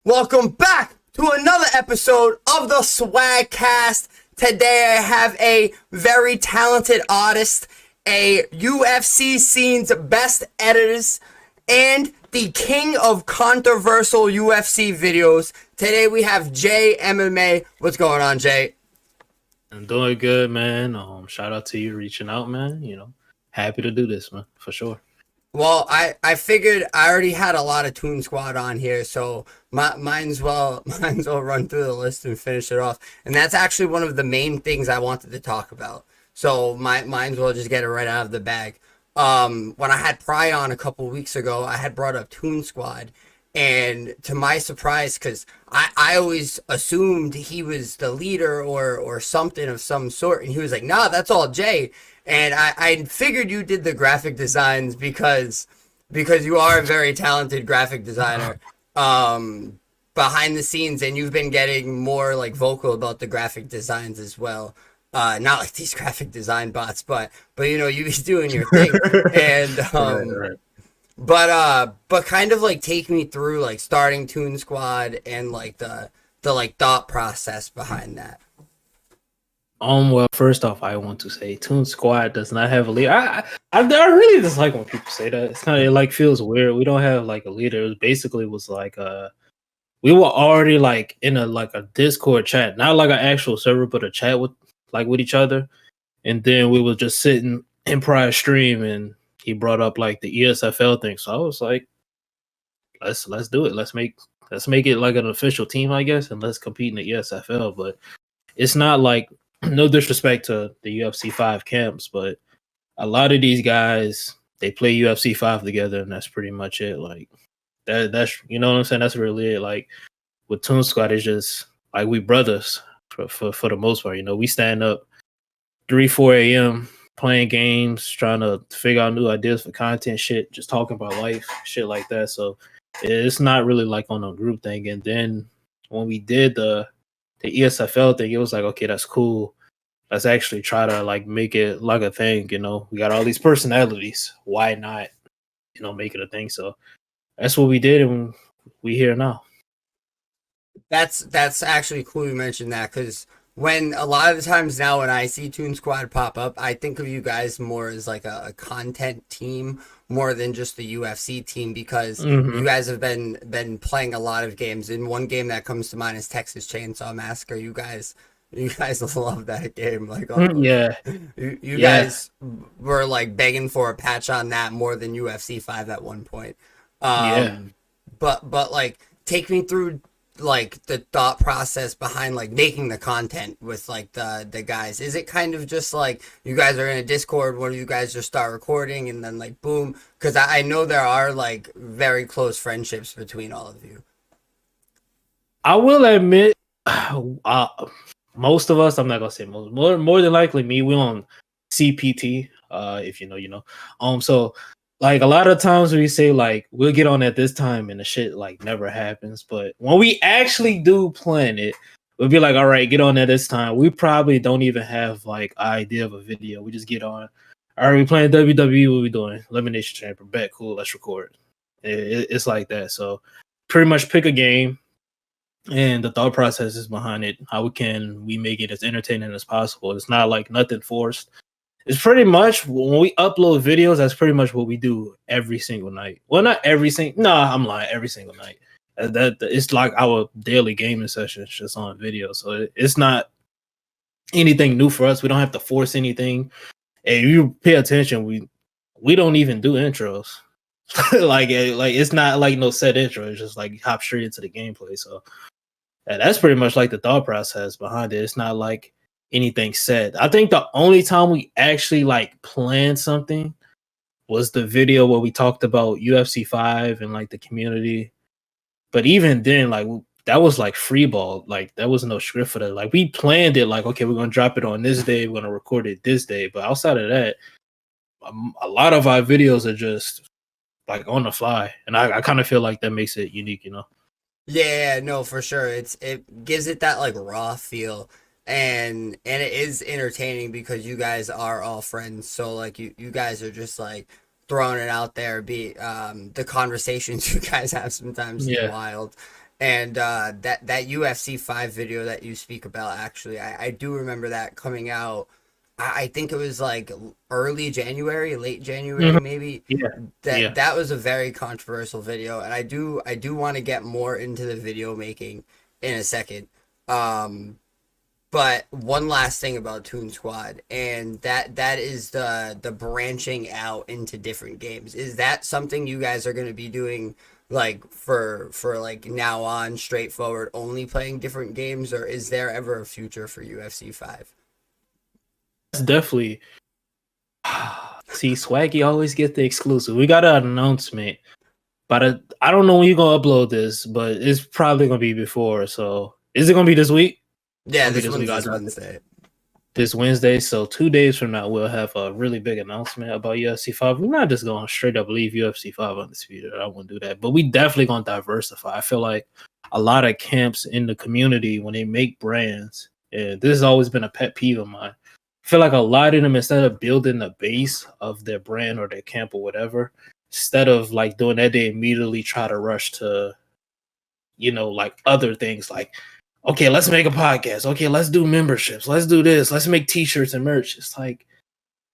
Welcome back to another episode of the Swagcast. Today I have a very talented artist, a UFC scene's best editors, and the king of controversial UFC videos. Today we have JayMMA. What's going on, Jay? I'm doing good, man. Shout out to you reaching out, man. Happy to do this, man, for sure. Well, I figured I already had a lot of Toon Squad on here, so mine's well mine's well run through the list and finish it off. And that's actually one of the main things I wanted to talk about. So mine's well just get it right out of the bag. When I had Pry on a couple weeks ago, I had brought up Toon Squad, and to my surprise, because I always assumed he was the leader or something of some sort, and he was like, "Nah, that's all Jay." And I figured you did the graphic designs because you are a very talented graphic designer behind the scenes, and you've been getting more like vocal about the graphic designs as well. Not like these graphic design bots, but you be doing your thing. And Right. but kind of like take me through like starting Toon Squad and like the like thought process behind that. Well, first off, I want to say Toon Squad does not have a leader. I really dislike when people say that. It's kind of, it like feels weird. We don't have like a leader. It was like we were already like in a Discord chat, not like an actual server, but a chat with each other. And then we were just sitting in prior stream, and he brought up like the ESFL thing. So I was like, let's do it. Let's make it like an official team, I guess, and let's compete in the ESFL. But it's not like, no disrespect to the UFC 5 camps, but a lot of these guys, they play UFC 5 together, and that's pretty much it. Like that's you know what I'm saying. That's really it. Like with Toon Squad, it's just like we brothers for the most part. We stand up 3-4 a.m. playing games, trying to figure out new ideas for content, shit, just talking about life, shit like that. So it's not really like on a group thing. And then when we did the ESFL thing, it was like, okay, that's cool. Let's actually try to like make it like a thing. We got all these personalities. Why not, make it a thing? So that's what we did, and we here now. That's actually cool you mentioned that, because when a lot of the times now when I see Toon Squad pop up, I think of you guys more as like a content team more than just the UFC team, because Hmm. you guys have been playing a lot of games. And one game that comes to mind is Texas Chainsaw Massacre. You guys love that game. Like Yeah, you yeah, guys were like begging for a patch on that more than UFC 5 at one point. yeah. Um, but like take me through like the thought process behind like making the content with like the guys. Is it kind of just like you guys are in a Discord, one of you guys just start recording and then like boom? Because I know there are like very close friendships between all of you. I will admit, uh, most of us, I'm not gonna say most, more than likely me, we on CPT. If you know, you know. So like a lot of times we say like we'll get on at this time, and the shit like never happens. But when we actually do plan it, we'll be like, all right, get on at this time. We probably don't even have like idea of a video. We just get on. All right, we playing WWE. What we doing? Elimination Chamber. Bet, cool. Let's record. It's like that. So pretty much pick a game, and the thought process is behind it. How can we make it as entertaining as possible? It's not like nothing forced. It's pretty much when we upload videos, that's pretty much what we do every single night. Well, not every single. Nah, I'm lying. Every single night. That it's like our daily gaming sessions just on video. So it's not anything new for us. We don't have to force anything. And you pay attention, we don't even do intros. Like it's not like no set intro. It's just like hop straight into the gameplay. So and that's pretty much like the thought process behind it. It's not like anything said. I think the only time we actually like planned something was the video where we talked about UFC 5 and like the community. But even then, like that was like free ball. Like there was no script for that. Like we planned it like, okay, we're gonna drop it on this day, we're gonna record it this day. But outside of that, a lot of our videos are just like on the fly. And I kind of feel like that makes it unique. Yeah, no, for sure. It gives it that like raw feel, and it is entertaining because you guys are all friends. So like you guys are just like throwing it out there. Be the conversations you guys have sometimes is Yeah. wild. And that UFC 5 video that you speak about, actually, I do remember that coming out. I think it was like early January, late January, Mhm. maybe. Yeah, That yeah. that was a very controversial video, and I do want to get more into the video making in a second. Um, but one last thing about Toon Squad, and that is the branching out into different games. Is that something you guys are going to be doing, like for like now on, straightforward, only playing different games, or is there ever a future for UFC 5? That's definitely. See, Swaggy always gets the exclusive. We got an announcement, but I don't know when you're gonna upload this, but it's probably gonna be before. So, is it gonna be this week? It's Yeah, gonna be this this one's week. I this dropped it Wednesday. this Wednesday. So 2 days from now, we'll have a really big announcement about UFC 5. We're not just going to straight up leave UFC 5 undisputed. I won't do that. But we definitely going to diversify. I feel like a lot of camps in the community, when they make brands, and this has always been a pet peeve of mine, I feel like a lot of them, instead of building the base of their brand or their camp or whatever, instead of like doing that, they immediately try to rush to, like other things like, okay, let's make a podcast. Okay, let's do memberships. Let's do this. Let's make t-shirts and merch. It's like,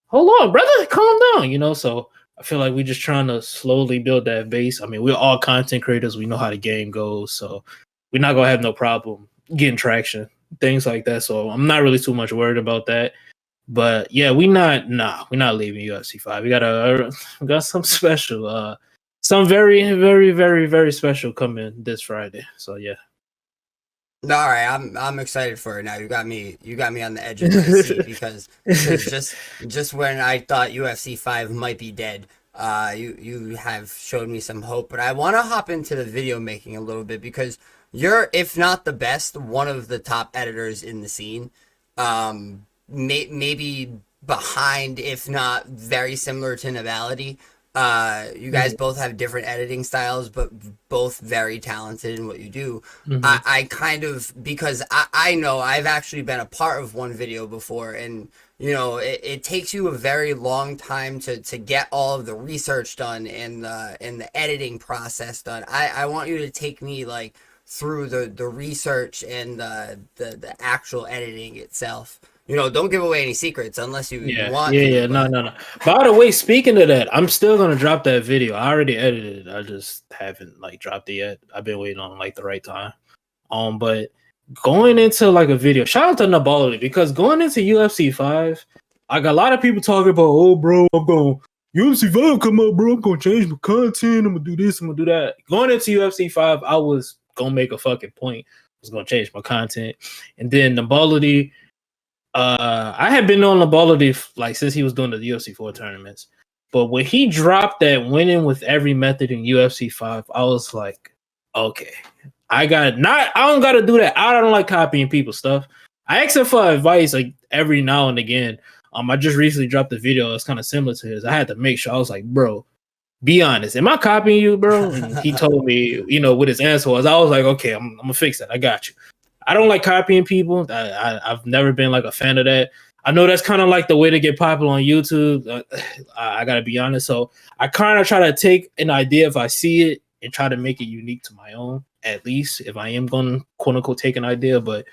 hold on, brother, calm down, So I feel like we're just trying to slowly build that base. I mean, we're all content creators. We know how the game goes. So we're not gonna have no problem getting traction, things like that. So I'm not really too much worried about that. But yeah, we're not leaving UFC 5. We got some special, some very, very, very, very special coming this Friday. So yeah. No, all right, I'm excited for it now. You got me on the edge of my seat because just when I thought UFC 5 might be dead, you have showed me some hope. But I want to hop into the video making a little bit because you're, if not the best, one of the top editors in the scene. Maybe behind, if not very similar to Navality. You guys Mhm, both have different editing styles, but both very talented in what you do. mhm. I kind of, because I know I've actually been a part of one video before, and it takes you a very long time to get all of the research done and the editing process done. I want you to take me like through the research and the actual editing itself. Don't give away any secrets unless you Yeah, want yeah, to, yeah. No, but no, no. By the way, speaking of that, I'm still gonna drop that video. I already edited it. I just haven't like dropped it yet. I've been waiting on like the right time. But going into like a video, shout out to Nabaldi, because going into UFC 5, I got a lot of people talking about, oh bro, I'm going UFC 5 come up, bro. I'm gonna change my content. I'm gonna do this, I'm gonna do that. Going into UFC 5, I was gonna make a fucking point. I was gonna change my content. And then Nabaldi, I had been on Nabaldi like since he was doing the UFC 4 tournaments. But when he dropped that winning with every method in UFC 5, I was like, okay, I don't gotta do that. I don't like copying people's stuff. I ask him for advice like every now and again. I just recently dropped a video that's kind of similar to his. I had to make sure. I was like, bro, be honest. Am I copying you, bro? And he told me, what his answer was. I was like, okay, I'm gonna fix that. I got you. I don't like copying people. I've never been like a fan of that. I know that's kind of like the way to get popular on YouTube. I gotta be honest. So I kind of try to take an idea if I see it and try to make it unique to my own. At least if I am going to quote unquote take an idea. But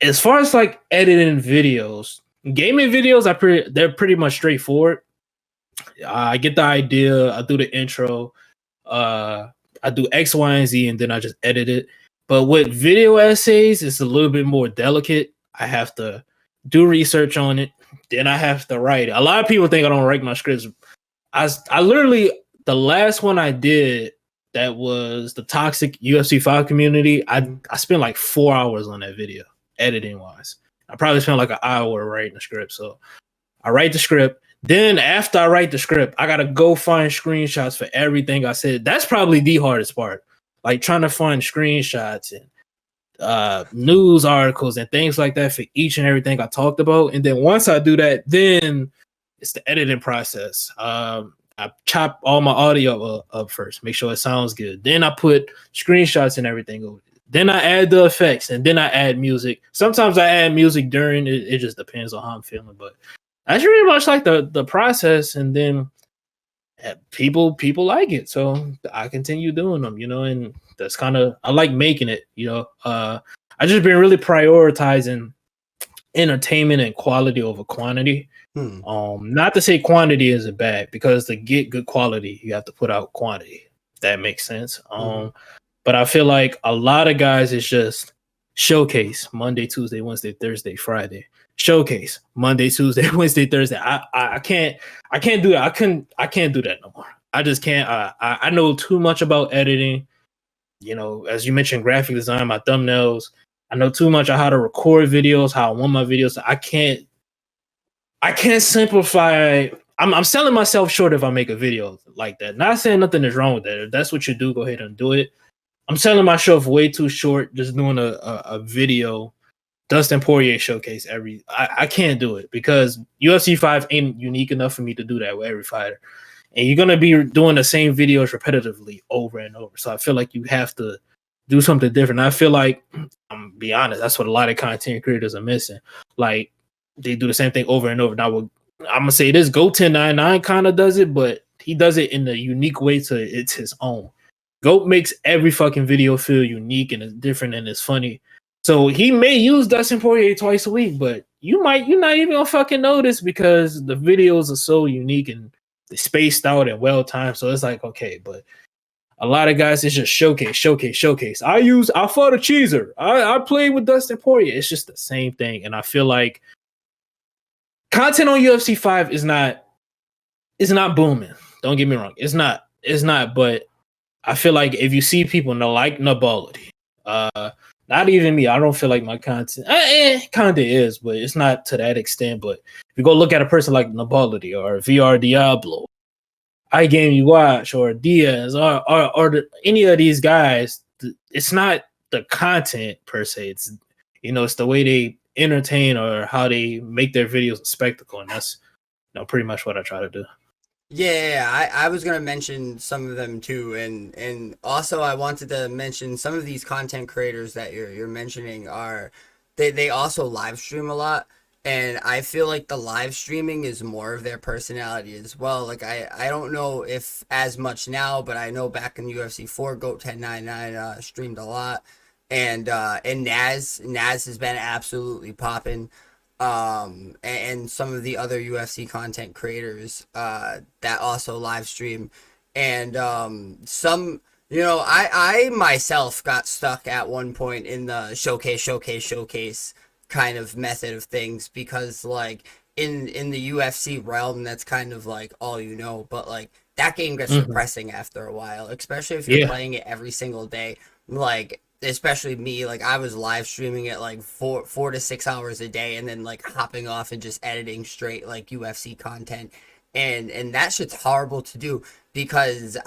as far as like editing videos, gaming videos, they're pretty much straightforward. I get the idea. I do the intro. Uh, I do X, Y, and Z, and then I just edit it. But with video essays, it's a little bit more delicate. I have to do research on it. Then I have to write it. A lot of people think I don't write my scripts. I literally, the last one I did, that was the toxic UFC 5 community. I spent like 4 hours on that video, editing wise. I probably spent like an hour writing the script. So I write the script. Then after I write the script, I gotta go find screenshots for everything I said. That's probably the hardest part. Like trying to find screenshots and news articles and things like that for each and everything I talked about. And then once I do that, then it's the editing process. I chop all my audio up first, make sure it sounds good. Then I put screenshots and everything over it. Then I add the effects, and then I add music. Sometimes I add music during it. It just depends on how I'm feeling, but that's really much like the process. And then people like it, so I continue doing them. And that's kind of I like making it. I just been really prioritizing entertainment and quality over quantity. Hmm. Not to say quantity isn't bad, because to get good quality, you have to put out quantity. If that makes sense. Mhm. But I feel like a lot of guys is just showcase Monday, Tuesday, Wednesday, Thursday, Friday. Showcase Monday, Tuesday, Wednesday, Thursday. I can't do that. I can't do that no more. I just can't. I know too much about editing. As you mentioned, graphic design, my thumbnails. I know too much on how to record videos, how I want my videos. I can't simplify. I'm selling myself short if I make a video like that. Not saying nothing is wrong with that. If that's what you do, go ahead and do it. I'm selling myself way too short just doing a video Dustin Poirier showcase I can't do it because UFC 5 ain't unique enough for me to do that with every fighter. And you're gonna be doing the same videos repetitively over and over. So I feel like you have to do something different. I feel like, I'm be honest, that's what a lot of content creators are missing. Like, they do the same thing over and over. Now, I'm gonna say this: Go 1099 kind of does it, but he does it in a unique way to it's his own. Goat makes every fucking video feel unique and it's different and it's funny. So he may use Dustin Poirier twice a week, but you're not even gonna fucking notice because the videos are so unique and they spaced out and well timed. So it's like, okay, but a lot of guys, it's just showcase, showcase, showcase. I fought a cheeser. I played with Dustin Poirier. It's just the same thing. And I feel like content on UFC 5 is not booming. Don't get me wrong. It's not, but I feel like if you see people like Nobility, not even me, I don't feel like my content kind of is, but it's not to that extent. But if you go look at a person like Nobility or VR Diablo, iGame You Watch, or Diaz, or any of these guys, it's not the content per se. It's it's the way they entertain or how they make their videos a spectacle, and that's pretty much what I try to do. Yeah, I was gonna mention some of them too, and also I wanted to mention some of these content creators that you're mentioning are they also live stream a lot, and I feel like the live streaming is more of their personality as well. Like I don't know if as much now, but I know back in UFC 4, Goat 1099 streamed a lot, and Naz has been absolutely popping, and some of the other UFC content creators that also live stream, and some I myself got stuck at one point in the showcase kind of method of things because like in the UFC realm that's kind of like all but like that game gets Mm-hmm. depressing after a while, especially if you're Yeah, playing it every single day. Like especially me, like I was live streaming it like 4 to 6 hours a day, and then like hopping off and just editing straight like UFC content, and that shit's horrible to do because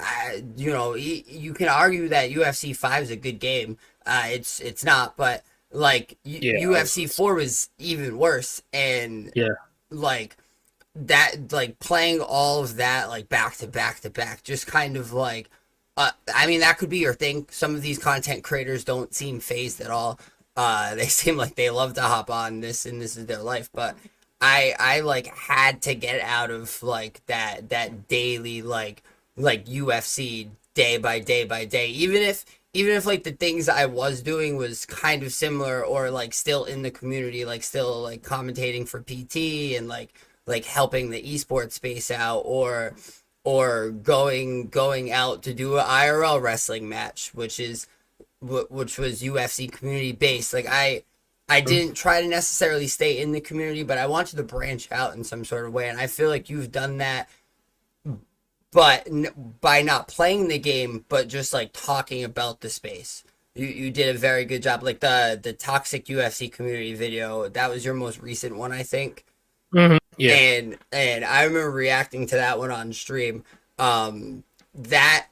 you can argue that UFC 5 is a good game. It's not, but like yeah, UFC 4 was even worse, and yeah. like that, like playing all of that like back to back to back just kind of like I mean, that could be your thing. Some of these content creators don't seem phased at all. They seem like they love to hop on this, and this is their life. But I like had to get out of like that daily like UFC day by day by day. Even if like the things I was doing was kind of similar or like still in the community, like still like commentating for PT and like helping the esports space out, or going out to do an IRL wrestling match, which was UFC community based. Like I didn't try to necessarily stay in the community, but I wanted to branch out in some sort of way, and I feel like you've done that, but by not playing the game, but just like talking about the space. You did a very good job. Like the toxic UFC community video, that was your most recent one, I think. Mm-hmm. Yeah. And I remember reacting to that one on stream. That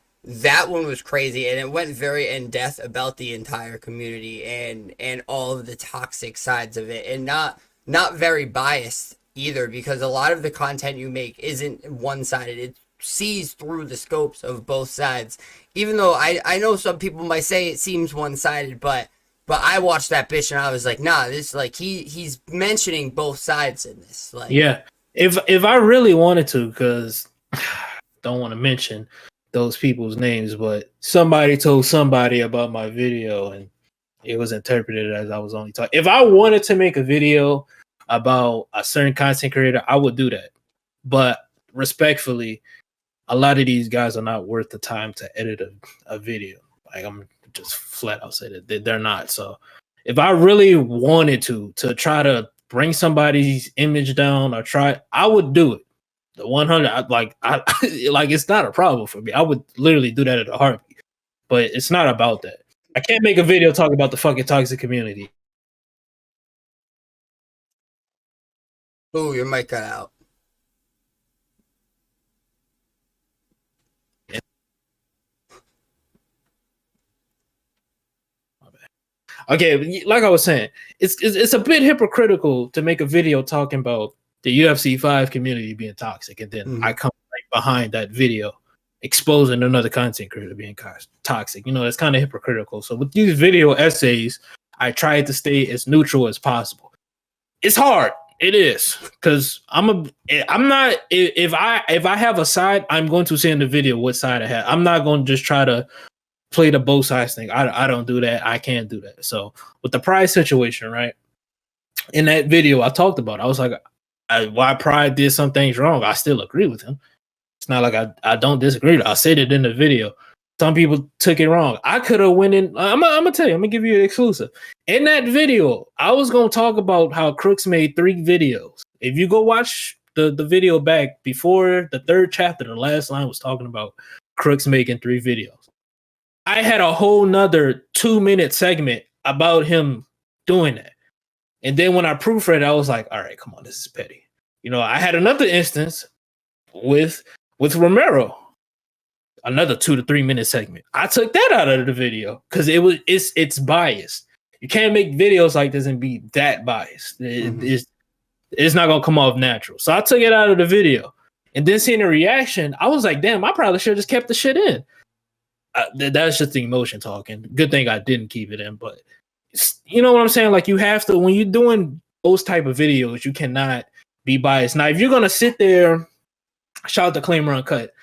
one was crazy, and it went very in depth about the entire community and all of the toxic sides of it, and not very biased either, because a lot of the content you make isn't one sided. It sees through the scopes of both sides. Even though I know some people might say it seems one sided, but I watched that bitch and I was like, nah, this like he's mentioning both sides in this. Like, Yeah. If I really wanted to, because don't want to mention, those people's names, but somebody told somebody about my video and it was interpreted as I was only talking. If I wanted to make a video about a certain content creator, I would do that. But respectfully, a lot of these guys are not worth the time to edit a video. Like, I'm just flat out say that they're not. So if I really wanted to try to bring somebody's image down or try, I would do it. The 100, like it's not a problem for me. I would literally do that at a heartbeat. But it's not about that. I can't make a video talking about the fucking toxic community. Oh, your mic got out. Okay, like I was saying, it's a bit hypocritical to make a video talking about the UFC 5 community being toxic, and then I come right behind that video exposing another content creator being toxic. You know, it's kind of hypocritical. So with these video essays, I try to stay as neutral as possible. It's hard. It is, because I'm not, if I have a side, I'm going to say in the video what side I have. I'm not going to just try to play the both sides thing. I don't do that. I can't do that. So with the Pride situation, right? In that video I talked about, I was like, why Pride did some things wrong, I still agree with him. It's not like I don't disagree. I said it in the video. Some people took it wrong. I could have went in. I'm gonna tell you. I'm gonna give you an exclusive. In that video, I was gonna talk about how Crooks made 3 videos. If you go watch the video back before the 3rd chapter, the last line was talking about Crooks making 3 videos. I had a whole nother 2-minute segment about him doing that. And then when I proofread it, I was like, all right, come on, this is petty. You know, I had another instance with Romero. Another 2 to 3 minute segment. I took that out of the video because it's biased. You can't make videos like this and be that biased. It's not gonna come off natural. So I took it out of the video, and then seeing the reaction, I was like, damn, I probably should have just kept the shit in. That's just the emotion talking. Good thing I didn't keep it in, but you know what I'm saying? Like, you have to, when you're doing those type of videos, you cannot be biased. Now, if you're gonna sit there, shout out to Claimer Uncut.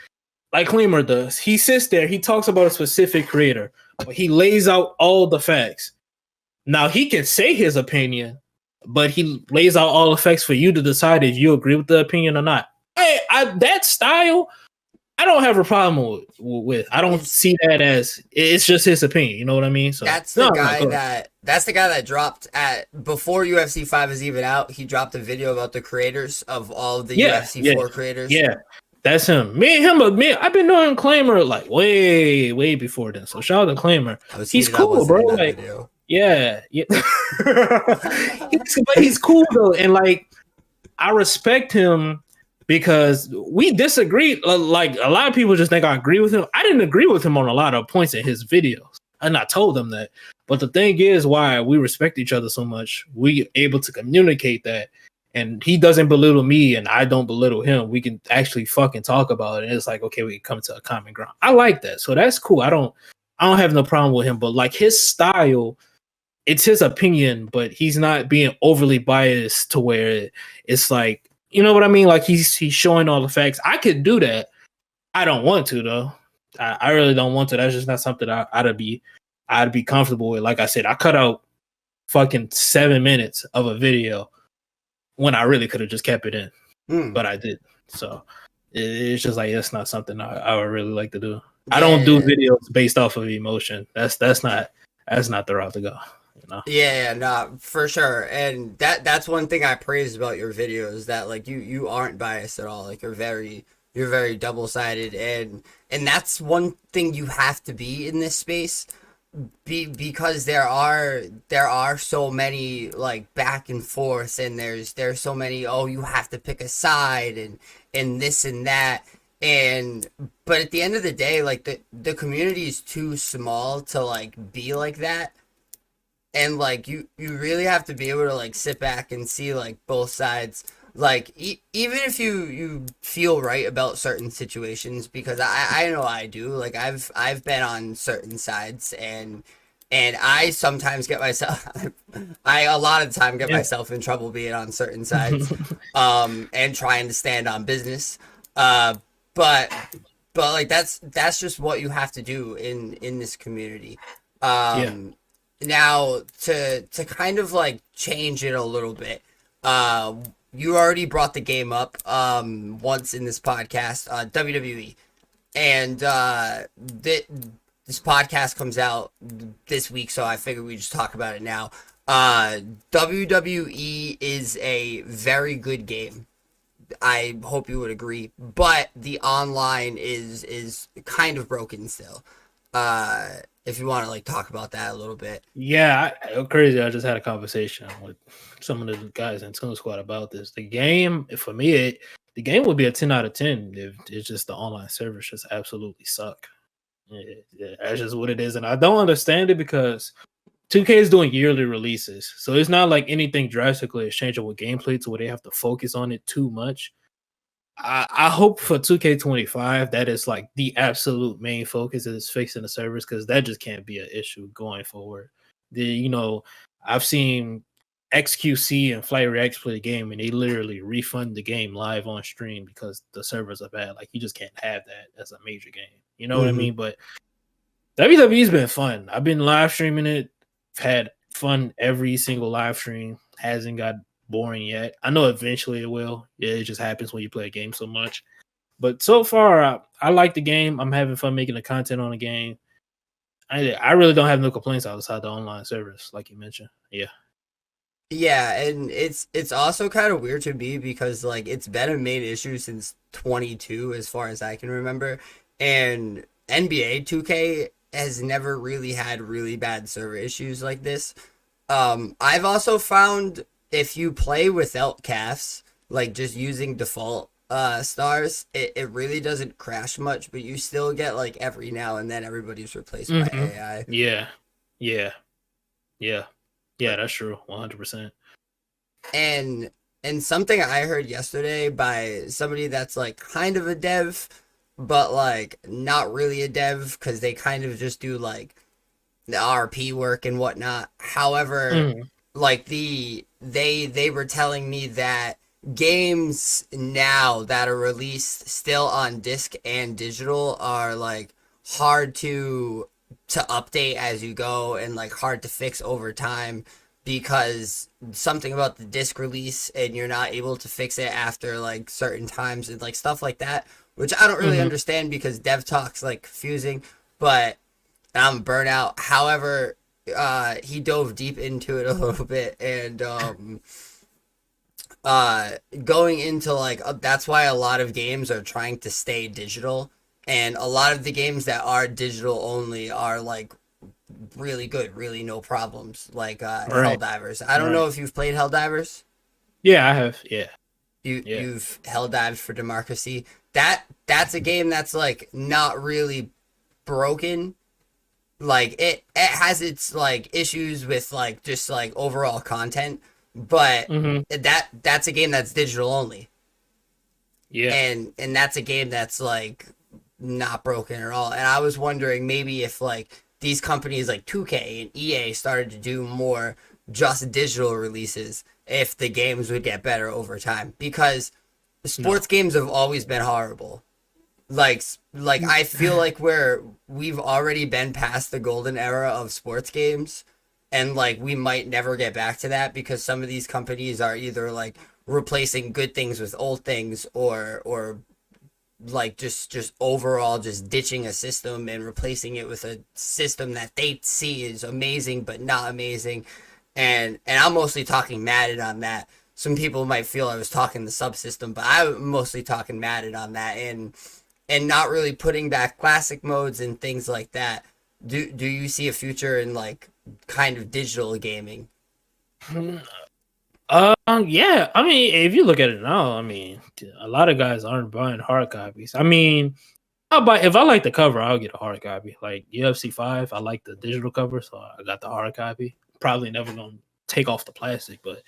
Like Claimer does, he sits there, he talks about a specific creator, but he lays out all the facts. Now, he can say his opinion, but he lays out all the facts for you to decide if you agree with the opinion or not. That style, I don't have a problem with. I don't see that as, it's just his opinion. You know what I mean? So that's the guy that dropped before UFC 5 is even out. He dropped a video about the creators of all of the UFC 4 creators. Yeah. That's him. I've been knowing Claimer like way before then. So shout out to Claimer. He's cool, bro. Like, yeah. He's cool though, and like, I respect him because we disagree. Like, a lot of people just think I agree with him. I didn't agree with him on a lot of points in his videos, and I told them that. But the thing is, why we respect each other so much, we able to communicate that. And he doesn't belittle me, and I don't belittle him. We can actually fucking talk about it. And it's like, okay, we can come to a common ground. I like that. So that's cool. I don't have no problem with him. But like, his style, it's his opinion, but he's not being overly biased to where it's like, you know what I mean? Like, he's showing all the facts. I could do that. I don't want to though. I really don't want to. That's just not something I'd be comfortable with. Like I said, I cut out fucking 7 minutes of a video when I really could have just kept it in, but I did. So it's just like, that's not something I would really like to do. I don't do videos based off of emotion. That's not the route to go. You know? Yeah, no, for sure. And that's one thing I praise about your videos, that like you aren't biased at all. Like, you're very double-sided, and that's one thing you have to be in this space. Because there are so many like back and forth, and there's so many, you have to pick a side and this and that, but at the end of the day, like, the community is too small to like be like that, and like you really have to be able to like sit back and see like both sides. Like, even if you feel right about certain situations, because I know I do. Like, I've been on certain sides, and I sometimes get myself a lot of the time get myself in trouble being on certain sides, and trying to stand on business. But but like that's just what you have to do in this community. Yeah. Now to kind of like change it a little bit. You already brought the game up once in this podcast, WWE, and this podcast comes out this week, so I figured we just talk about it now. WWE is a very good game. I hope you would agree, but the online is kind of broken still. If you want to like talk about that a little bit. Yeah, crazy. I just had a conversation with some of the guys in Toon Squad about this. The game, for me, the game would be a 10 out of 10 if it's just the online servers just absolutely suck. Yeah, that's just what it is. And I don't understand it because 2K is doing yearly releases. So it's not like anything drastically is changing with gameplay to where they have to focus on it too much. I hope for 2K25 that is like the absolute main focus is fixing the servers because that just can't be an issue going forward. I've seen XQC and Flight Reacts play the game and they literally refund the game live on stream because the servers are bad. Like you just can't have that as a major game. You know what I mean? But WWE's been fun. I've been live streaming it. Had fun every single live stream. Hasn't got boring yet. I know eventually it will. Yeah, it just happens when you play a game so much. But so far, I like the game. I'm having fun making the content on the game. I really don't have no complaints outside the online service, like you mentioned. Yeah. Yeah, and it's also kind of weird to me because like it's been a main issue since 22 as far as I can remember, and NBA 2K has never really had really bad server issues like this. I've also found if you play without CAFs, like just using default stars, it really doesn't crash much, but you still get like every now and then everybody's replaced by AI. Yeah. Yeah. Yeah. Yeah, that's true. 100%. And something I heard yesterday by somebody that's like kind of a dev, but like not really a dev because they kind of just do like the RP work and whatnot. However, like they were telling me that games now that are released still on disc and digital are like hard to update as you go and like hard to fix over time because something about the disc release and you're not able to fix it after like certain times and like stuff like that, which I don't really understand because dev talk's like confusing, but I'm burnout. However, he dove deep into it a little bit and going into like that's why a lot of games are trying to stay digital, and a lot of the games that are digital only are like really good, really no problems, like Right. Helldivers. I don't know if you've played Helldivers. Yeah, I have. Yeah. You've Helldived for Democracy. That's a game that's like not really broken. Like it has its like issues with like just like overall content, but that's a game that's digital only. Yeah. And that's a game that's like not broken at all. And I was wondering maybe if like these companies like 2K and EA started to do more just digital releases, if the games would get better over time, because sports games have always been horrible. Like I feel like we've already been past the golden era of sports games, and like we might never get back to that because some of these companies are either like replacing good things with old things, or like just overall just ditching a system and replacing it with a system that they see is amazing but not amazing. And I'm mostly talking Madden on that. Some people might feel I was talking the subsystem, but I'm mostly talking Madden on that, and not really putting back classic modes and things like that. Do you see a future in like kind of digital gaming? Yeah. I mean, if you look at it now, I mean, a lot of guys aren't buying hard copies. I mean, I'll buy if I like the cover, I'll get a hard copy. Like UFC 5, I like the digital cover, so I got the hard copy. Probably never gonna take off the plastic, but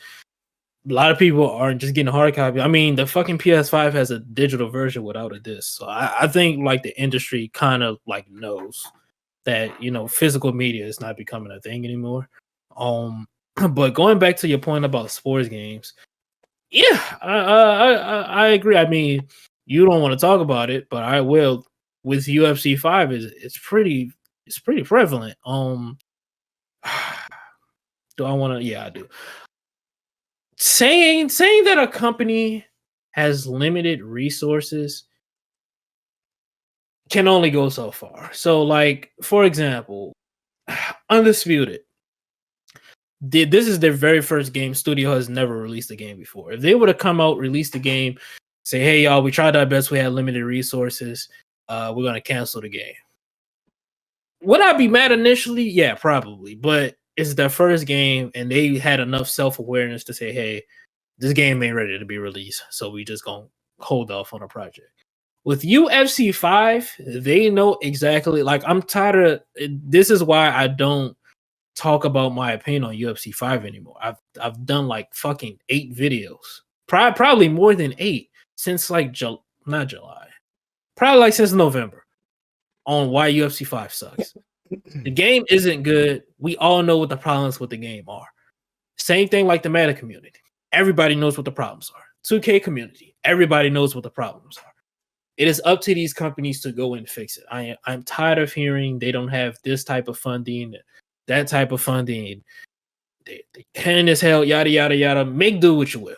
a lot of people aren't just getting a hard copy. I mean, the fucking PS5 has a digital version without a disc. So I think like the industry kind of like knows that, physical media is not becoming a thing anymore. But going back to your point about sports games, yeah, I agree. I mean, you don't want to talk about it, but I will. with UFC 5 is it's pretty prevalent. Do I want to? Yeah, I do. Saying that a company has limited resources can only go so far. So, like, for example, Undisputed. This is their very first game. Studio has never released a game before. If they would have come out, released the game, say, "Hey y'all, we tried our best. We had limited resources. We're gonna cancel the game." Would I be mad initially? Yeah, probably. But it's their first game, and they had enough self-awareness to say, "Hey, this game ain't ready to be released, so we just gonna hold off on a project." With UFC 5, they know exactly. Like, I'm tired of. This is why I don't talk about my opinion on UFC 5 anymore. I've done like fucking 8 videos, probably more than 8 since like not July, probably like since November on why UFC 5 sucks. The game isn't good. We all know what the problems with the game are. Same thing like the meta community. Everybody knows what the problems are. 2K community. Everybody knows what the problems are. It is up to these companies to go and fix it. I'm tired of hearing they don't have this type of funding, that type of funding. They can as hell, yada yada yada. Make do what you will.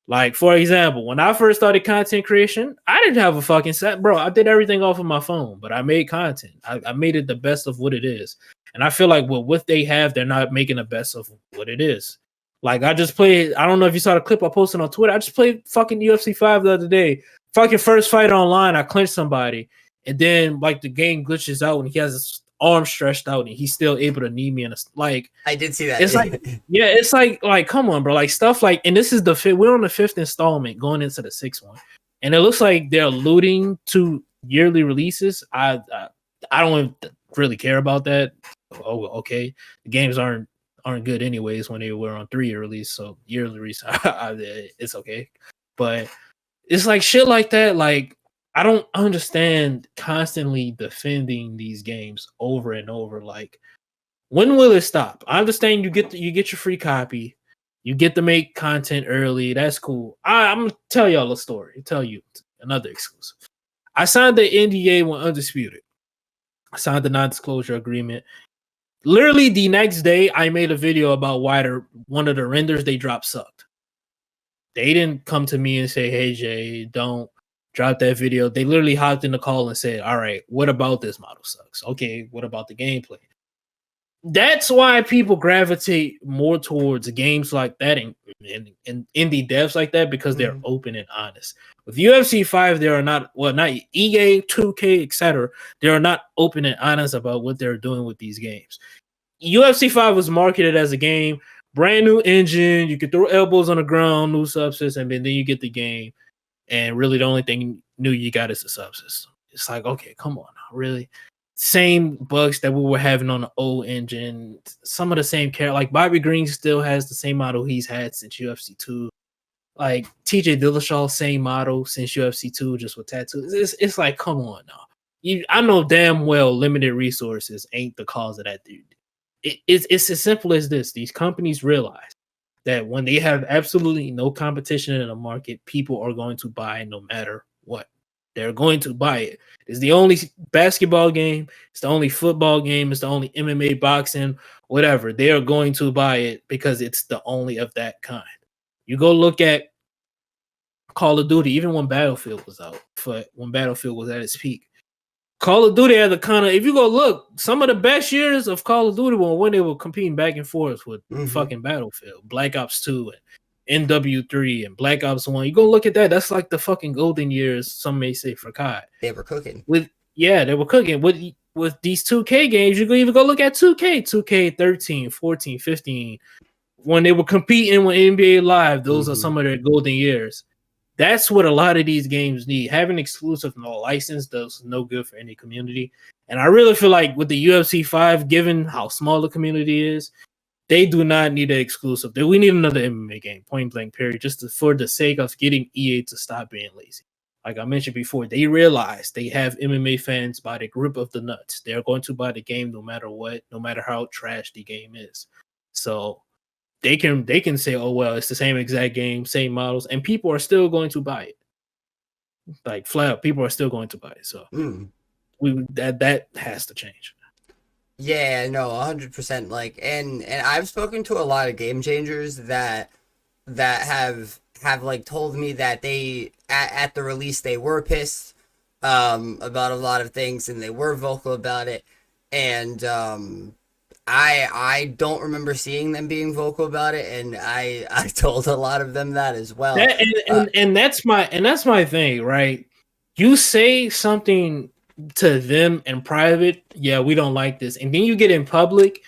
Like, for example, when I first started content creation, I didn't have a fucking set, bro. I did everything off of my phone, but I made content. I made it the best of what it is. And I feel like with what they have, they're not making the best of what it is. Like, I just played, I don't know if you saw the clip I posted on Twitter. I just played fucking UFC 5 the other day. Fucking first fight online, I clinched somebody. And then, like, the game glitches out and he has his arm stretched out and he's still able to knee me in a, like, I did see that. it's like, yeah, it's like come on, bro, like stuff like, and this is the fifth, we're on the 5th installment going into the 6th one, and it looks like they're alluding to yearly releases. I don't really care about that. Oh, okay, the games aren't good anyways when they were on 3-year release, so yearly release, it's okay. But it's like shit like that. Like, I don't understand constantly defending these games over and over. Like, when will it stop? I understand you get your free copy, you get to make content early. That's cool. I'm gonna tell y'all a story. Tell you another exclusive. I signed the NDA when Undisputed. I signed the non-disclosure agreement. Literally the next day, I made a video about why one of the renders they dropped sucked. They didn't come to me and say, "Hey Jay, don't drop that video." They literally hopped in the call and said, "All right, what about this model sucks? Okay, what about the gameplay?" That's why people gravitate more towards games like that and indie devs like that, because they're open and honest. With UFC 5, they are not, well, not EA, 2K, etc. They are not open and honest about what they're doing with these games. UFC 5 was marketed as a game, brand new engine, you could throw elbows on the ground, new subsystem, and then you get the game, and really the only thing new you got is the subsystem. It's like, okay, come on now, really? Same bugs that we were having on the old engine, some of the same character. Like, Bobby Green still has the same model he's had since UFC 2. Like, TJ Dillashaw, same model since UFC 2, just with tattoos. It's like, come on now. I know damn well limited resources ain't the cause of that, dude. It's as simple as this. These companies realize that when they have absolutely no competition in the market, people are going to buy no matter what. They're going to buy it. It's the only basketball game. It's the only football game. It's the only MMA, boxing, whatever. They are going to buy it because it's the only of that kind. You go look at Call of Duty, even when Battlefield was out, when Battlefield was at its peak. Call of Duty had the kind of, if you go look, some of the best years of Call of Duty were when they were competing back and forth with fucking Battlefield, Black Ops 2 and NW3 and Black Ops 1. You go look at that. That's like the fucking golden years, some may say, for COD. They were cooking. They were cooking. With these 2K games, you can even go look at 2K 13, 14, 15. When they were competing with NBA Live, those are some of their golden years. That's what a lot of these games need. Having exclusive no license does no good for any community. And I really feel like with the UFC 5, given how small the community is, they do not need an exclusive. We need another MMA game, point blank, period, just for the sake of getting EA to stop being lazy. Like I mentioned before, they realize they have MMA fans by the grip of the nuts. They're going to buy the game no matter what, no matter how trash the game is. So they can say, "Oh well, it's the same exact game, same models," and people are still going to buy it. Like flat out, people are still going to buy it. So Mm. that has to change. Yeah, no, 100%. Like, and I've spoken to a lot of game changers that have like told me that they at the release they were pissed about a lot of things and they were vocal about it. And I don't remember seeing them being vocal about it, and I told a lot of them that as well. That and, Uh, and that's my thing, right? You say something to them in private, yeah, we don't like this, and then you get in public,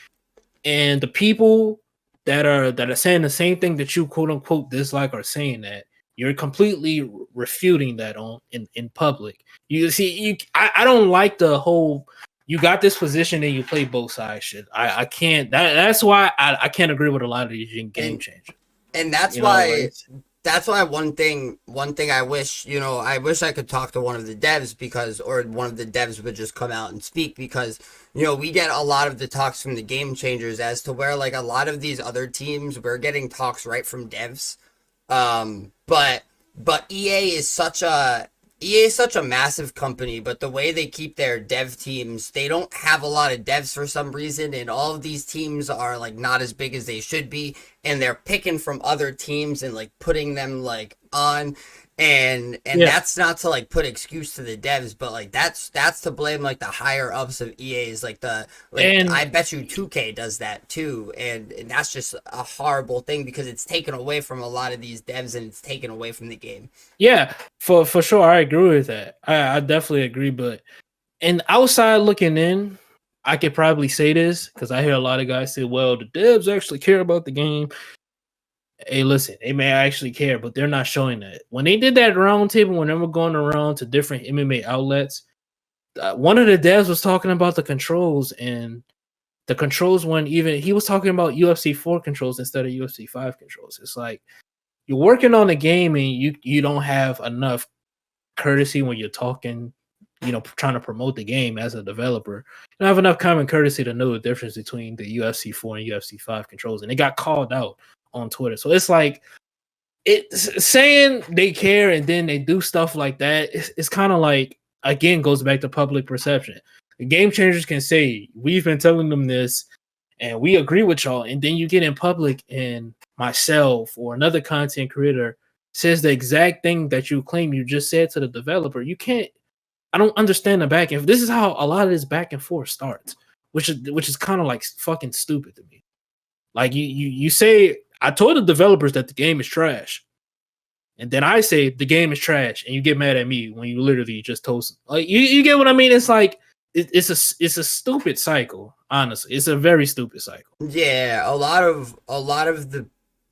and the people that are saying the same thing that you quote unquote dislike are saying that you're completely refuting that on in public. You see, I don't like the whole you got this position and you play both sides shit. I can't that's why I can't agree with a lot of these game and changers. and that's You know, why one thing I wish, I wish I could talk to one of the devs, because or one of the devs would just come out and speak, because we get a lot of the talks from the game changers, as to where like a lot of these other teams, we're getting talks right from devs. But EA is such a massive company, but the way they keep their dev teams, they don't have a lot of devs for some reason, and all of these teams are like not as big as they should be, and they're picking from other teams and like putting them like on, and yeah. that's not to like put excuse to the devs, but like that's to blame like the higher ups of EA's, like And I bet you 2K does that too, and that's just a horrible thing, because it's taken away from a lot of these devs and it's taken away from the game. yeah, for sure, I agree with that. I definitely agree, but and outside looking in, I could probably say this because I hear a lot of guys say, "Well, the devs actually care about the game." Hey, listen, they may actually care, but they're not showing that. When they did that roundtable, when they were going around to different MMA outlets, one of the devs was talking about the controls, and the controls weren't even. He was talking about UFC 4 controls instead of UFC 5 controls. It's like you're working on a game and you don't have enough courtesy when you're talking, trying to promote the game as a developer. You don't have enough common courtesy to know the difference between the UFC 4 and UFC 5 controls, and it got called out on Twitter. So it's like it's saying they care and then they do stuff like that. It's kind of like, again, goes back to public perception. The game changers can say we've been telling them this and we agree with y'all, and then you get in public and myself or another content creator says the exact thing that you claim you just said to the developer. You can't. I don't understand the back and this is how a lot of this back and forth starts, which is kind of like fucking stupid to me. Like you say, I told the developers that the game is trash, and then I say the game is trash, and you get mad at me when you literally just told. Like you get what I mean? It's like it's a stupid cycle. Honestly, it's a very stupid cycle. Yeah, a lot of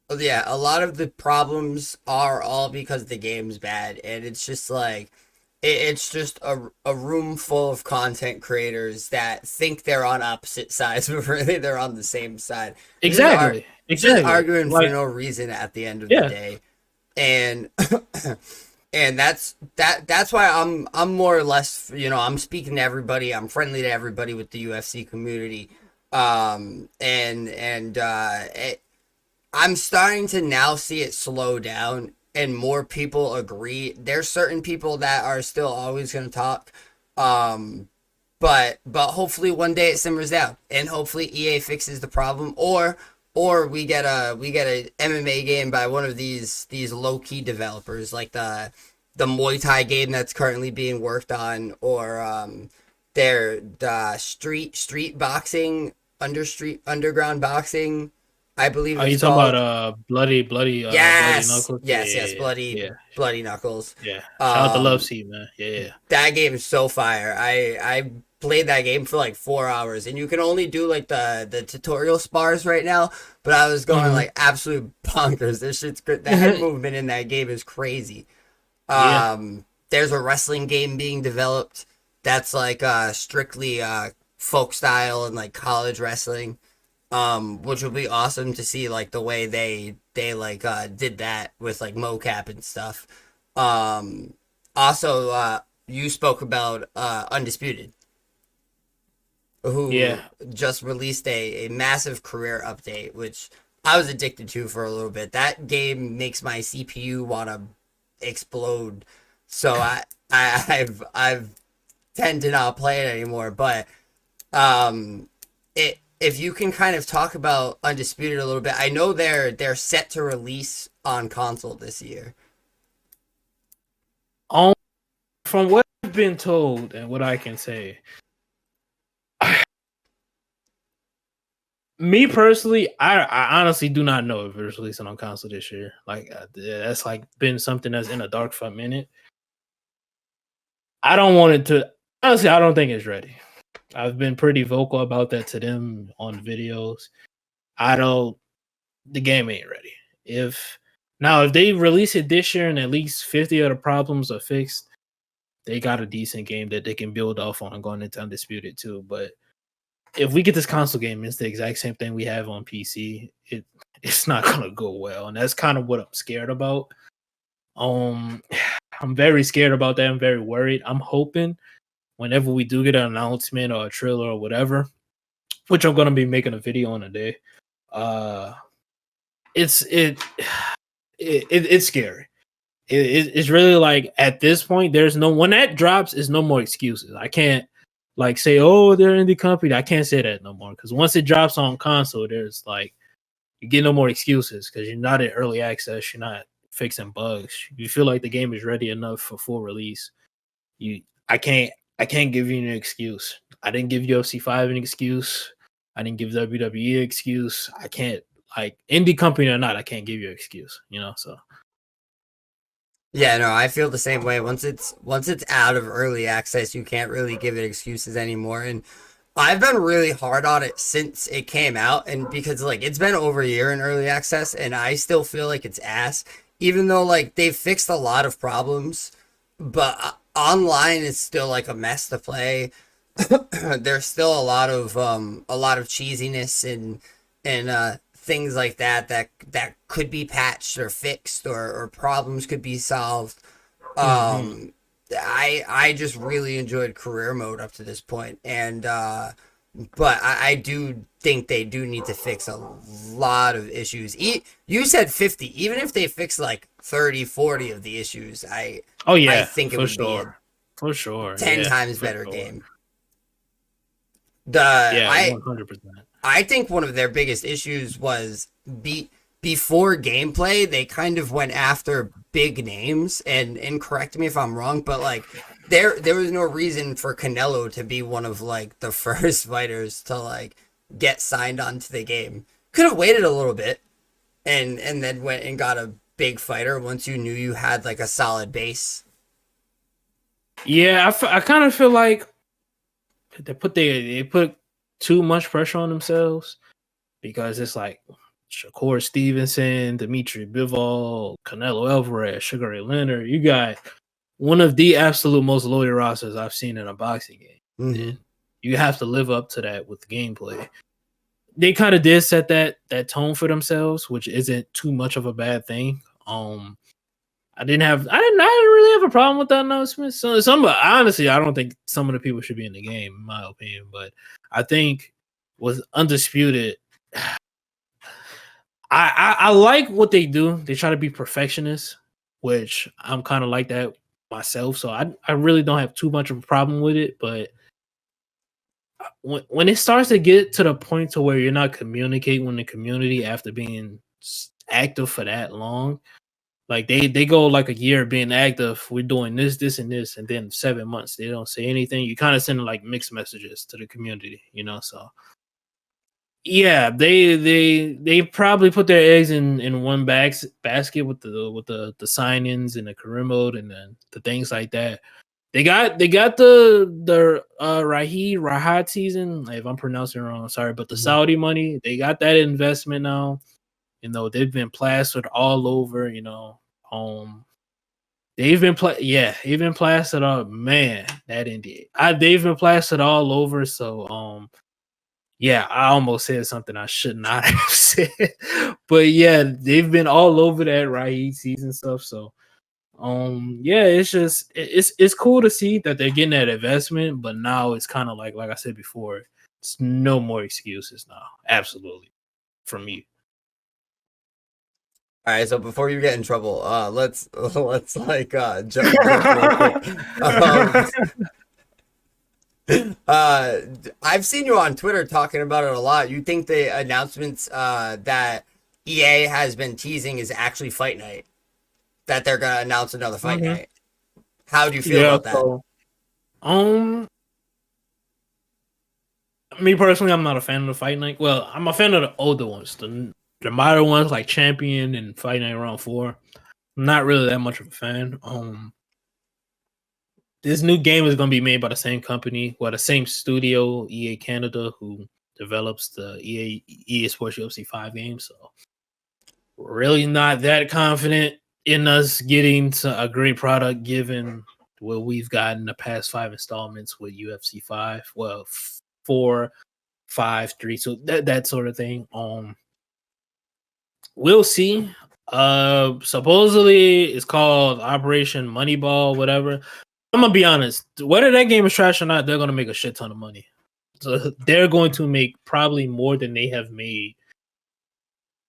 the problems are all because the game's bad, and it's just like it's just a room full of content creators that think they're on opposite sides, but really they're on the same side. Exactly, Just exactly. arguing for Like no reason at the end of the yeah, day, and and that's why I'm more or less, I'm speaking to everybody. I'm friendly to everybody with the UFC community. I'm starting to now see it slow down and more people agree. There's certain people that are still always going to talk. Um, but hopefully one day it simmers down, and hopefully EA fixes the problem, or we get a MMA game by one of these low key developers, like the Muay Thai game that's currently being worked on, or their the street boxing, underground boxing, I believe are you it's talking about called. bloody Yes, knuckles? Yeah, yes, yes, bloody yeah, bloody knuckles. yeah. Shout out to Love Um, Seat, man. Yeah, yeah. that game is so fire. I played that game for like 4 hours, and you can only do like the tutorial spars right now. But I was going Mm-hmm. like absolute bonkers. This shit's great. The head movement in that game is crazy. Yeah. There's a wrestling game being developed that's like strictly folk style and like college wrestling. Which would be awesome to see, like the way they like did that with like mocap and stuff. Um, Also, you spoke about Undisputed, who Yeah. just released a massive career update, which I was addicted to for a little bit. That game makes my CPU want to explode. so I've tend to not play it anymore. But it if you can kind of talk about Undisputed a little bit, I know they're set to release on console this year. Um, from what I've been told and what I can say, me personally, I honestly do not know if it's releasing on console this year. Like that's like been something that's in the dark for a minute. I don't want it to. Honestly, I don't think it's ready. I've been pretty vocal about that to them on videos. I don't. The game ain't ready. If they release it this year and at least 50 of the problems are fixed, they got a decent game that they can build off on going into Undisputed too. But if we get this console game, it's the exact same thing we have on PC. It's not gonna go well, and that's kind of what I'm scared about. Um, I'm very scared about that. I'm very worried. I'm hoping whenever we do get an announcement or a trailer or whatever, which I'm gonna be making a video on a day. Uh, it's it, it's scary. It's really like at this point, there's no when that drops, is no more excuses. I can't like say, oh, they're indie company. I can't say that no more because once it drops on console, there's like you get no more excuses because you're not in early access. You're not fixing bugs. You feel like the game is ready enough for full release. You, I can't, I can't give you an excuse. I didn't give UFC 5 an excuse. I didn't give WWE an excuse. I can't like indie company or not. I can't give you an excuse. So. Yeah, no, I feel the same way. Once it's out of early access, you can't really give it excuses anymore. And I've been really hard on it since it came out, and because like it's been over a year in early access, and I still feel like it's ass. Even though like they've fixed a lot of problems, but online is still like a mess to play. There's still a lot of cheesiness and things like that could be patched or fixed or problems could be solved. Mm-hmm. I just really enjoyed career mode up to this point, and but I do think they do need to fix a lot of issues. You said 50. Even if they fix like 30, 40 of the issues, Oh I yeah, think it for would be a sure, for sure. 10 Yeah, times for better sure. game. The Yeah, I 100%. I think one of their biggest issues was before gameplay, they kind of went after big names, and correct me if I'm wrong, but like there was no reason for Canelo to be one of like the first fighters to like get signed onto the game. Could have waited a little bit and then went and got a big fighter once you knew you had like a solid base. Yeah, I kind of feel like they put too much pressure on themselves because it's like Shakur Stevenson, Dimitri Bivol, Canelo Alvarez, Sugar Ray Leonard. You got one of the absolute most loaded rosters I've seen in a boxing game. Mm-hmm. And you have to live up to that with gameplay. They kind of did set that tone for themselves, which isn't too much of a bad thing. I didn't really have a problem with that announcement. So honestly, I don't think some of the people should be in the game, in my opinion. But I think with Undisputed, I like what they do. They try to be perfectionists, which I'm kind of like that myself. So I really don't have too much of a problem with it. But when it starts to get to the point to where you're not communicating with the community after being active for that long, like they go like a year being active. We're doing this, and this, and then 7 months they don't say anything. You kind of send like mixed messages to the community. So yeah, they probably put their eggs in one basket with the sign-ins and the career mode and then the things like that. They got the Rahat season. If I'm pronouncing it wrong, sorry, but the Mm-hmm. Saudi money, they got that investment now. They've been plastered all over. They've been plastered up. Man, that India. They've been plastered all over. So yeah, I almost said something I should not have said. But yeah, they've been all over that Raheem season stuff. So yeah, it's cool to see that they're getting that investment, but now it's kind of like I said before, it's no more excuses now. Absolutely. From me. All right, so before you get in trouble, let's like jump real quick. Um, I've seen you on Twitter talking about it a lot. You think the announcements that EA has been teasing is actually Fight Night? That they're gonna announce another Fight Mhm. Night? How do you feel Yeah. about that? So, um, me personally, I'm not a fan of the Fight Night. Well, I'm a fan of the older ones, the modern ones like Champion and Fight Night Round 4. I'm not really that much of a fan. This new game is going to be made by the same company, well, the same studio, EA Canada, who develops the EA Sports UFC 5 game. So, really not that confident in us getting to a great product given what we've gotten the past 5 installments with UFC 5. Well, 4, 5, 3, so that sort of thing. We'll see. Supposedly it's called Operation Moneyball, whatever. I'm gonna be honest. Whether that game is trash or not, they're gonna make a shit ton of money. So they're going to make probably more than they have made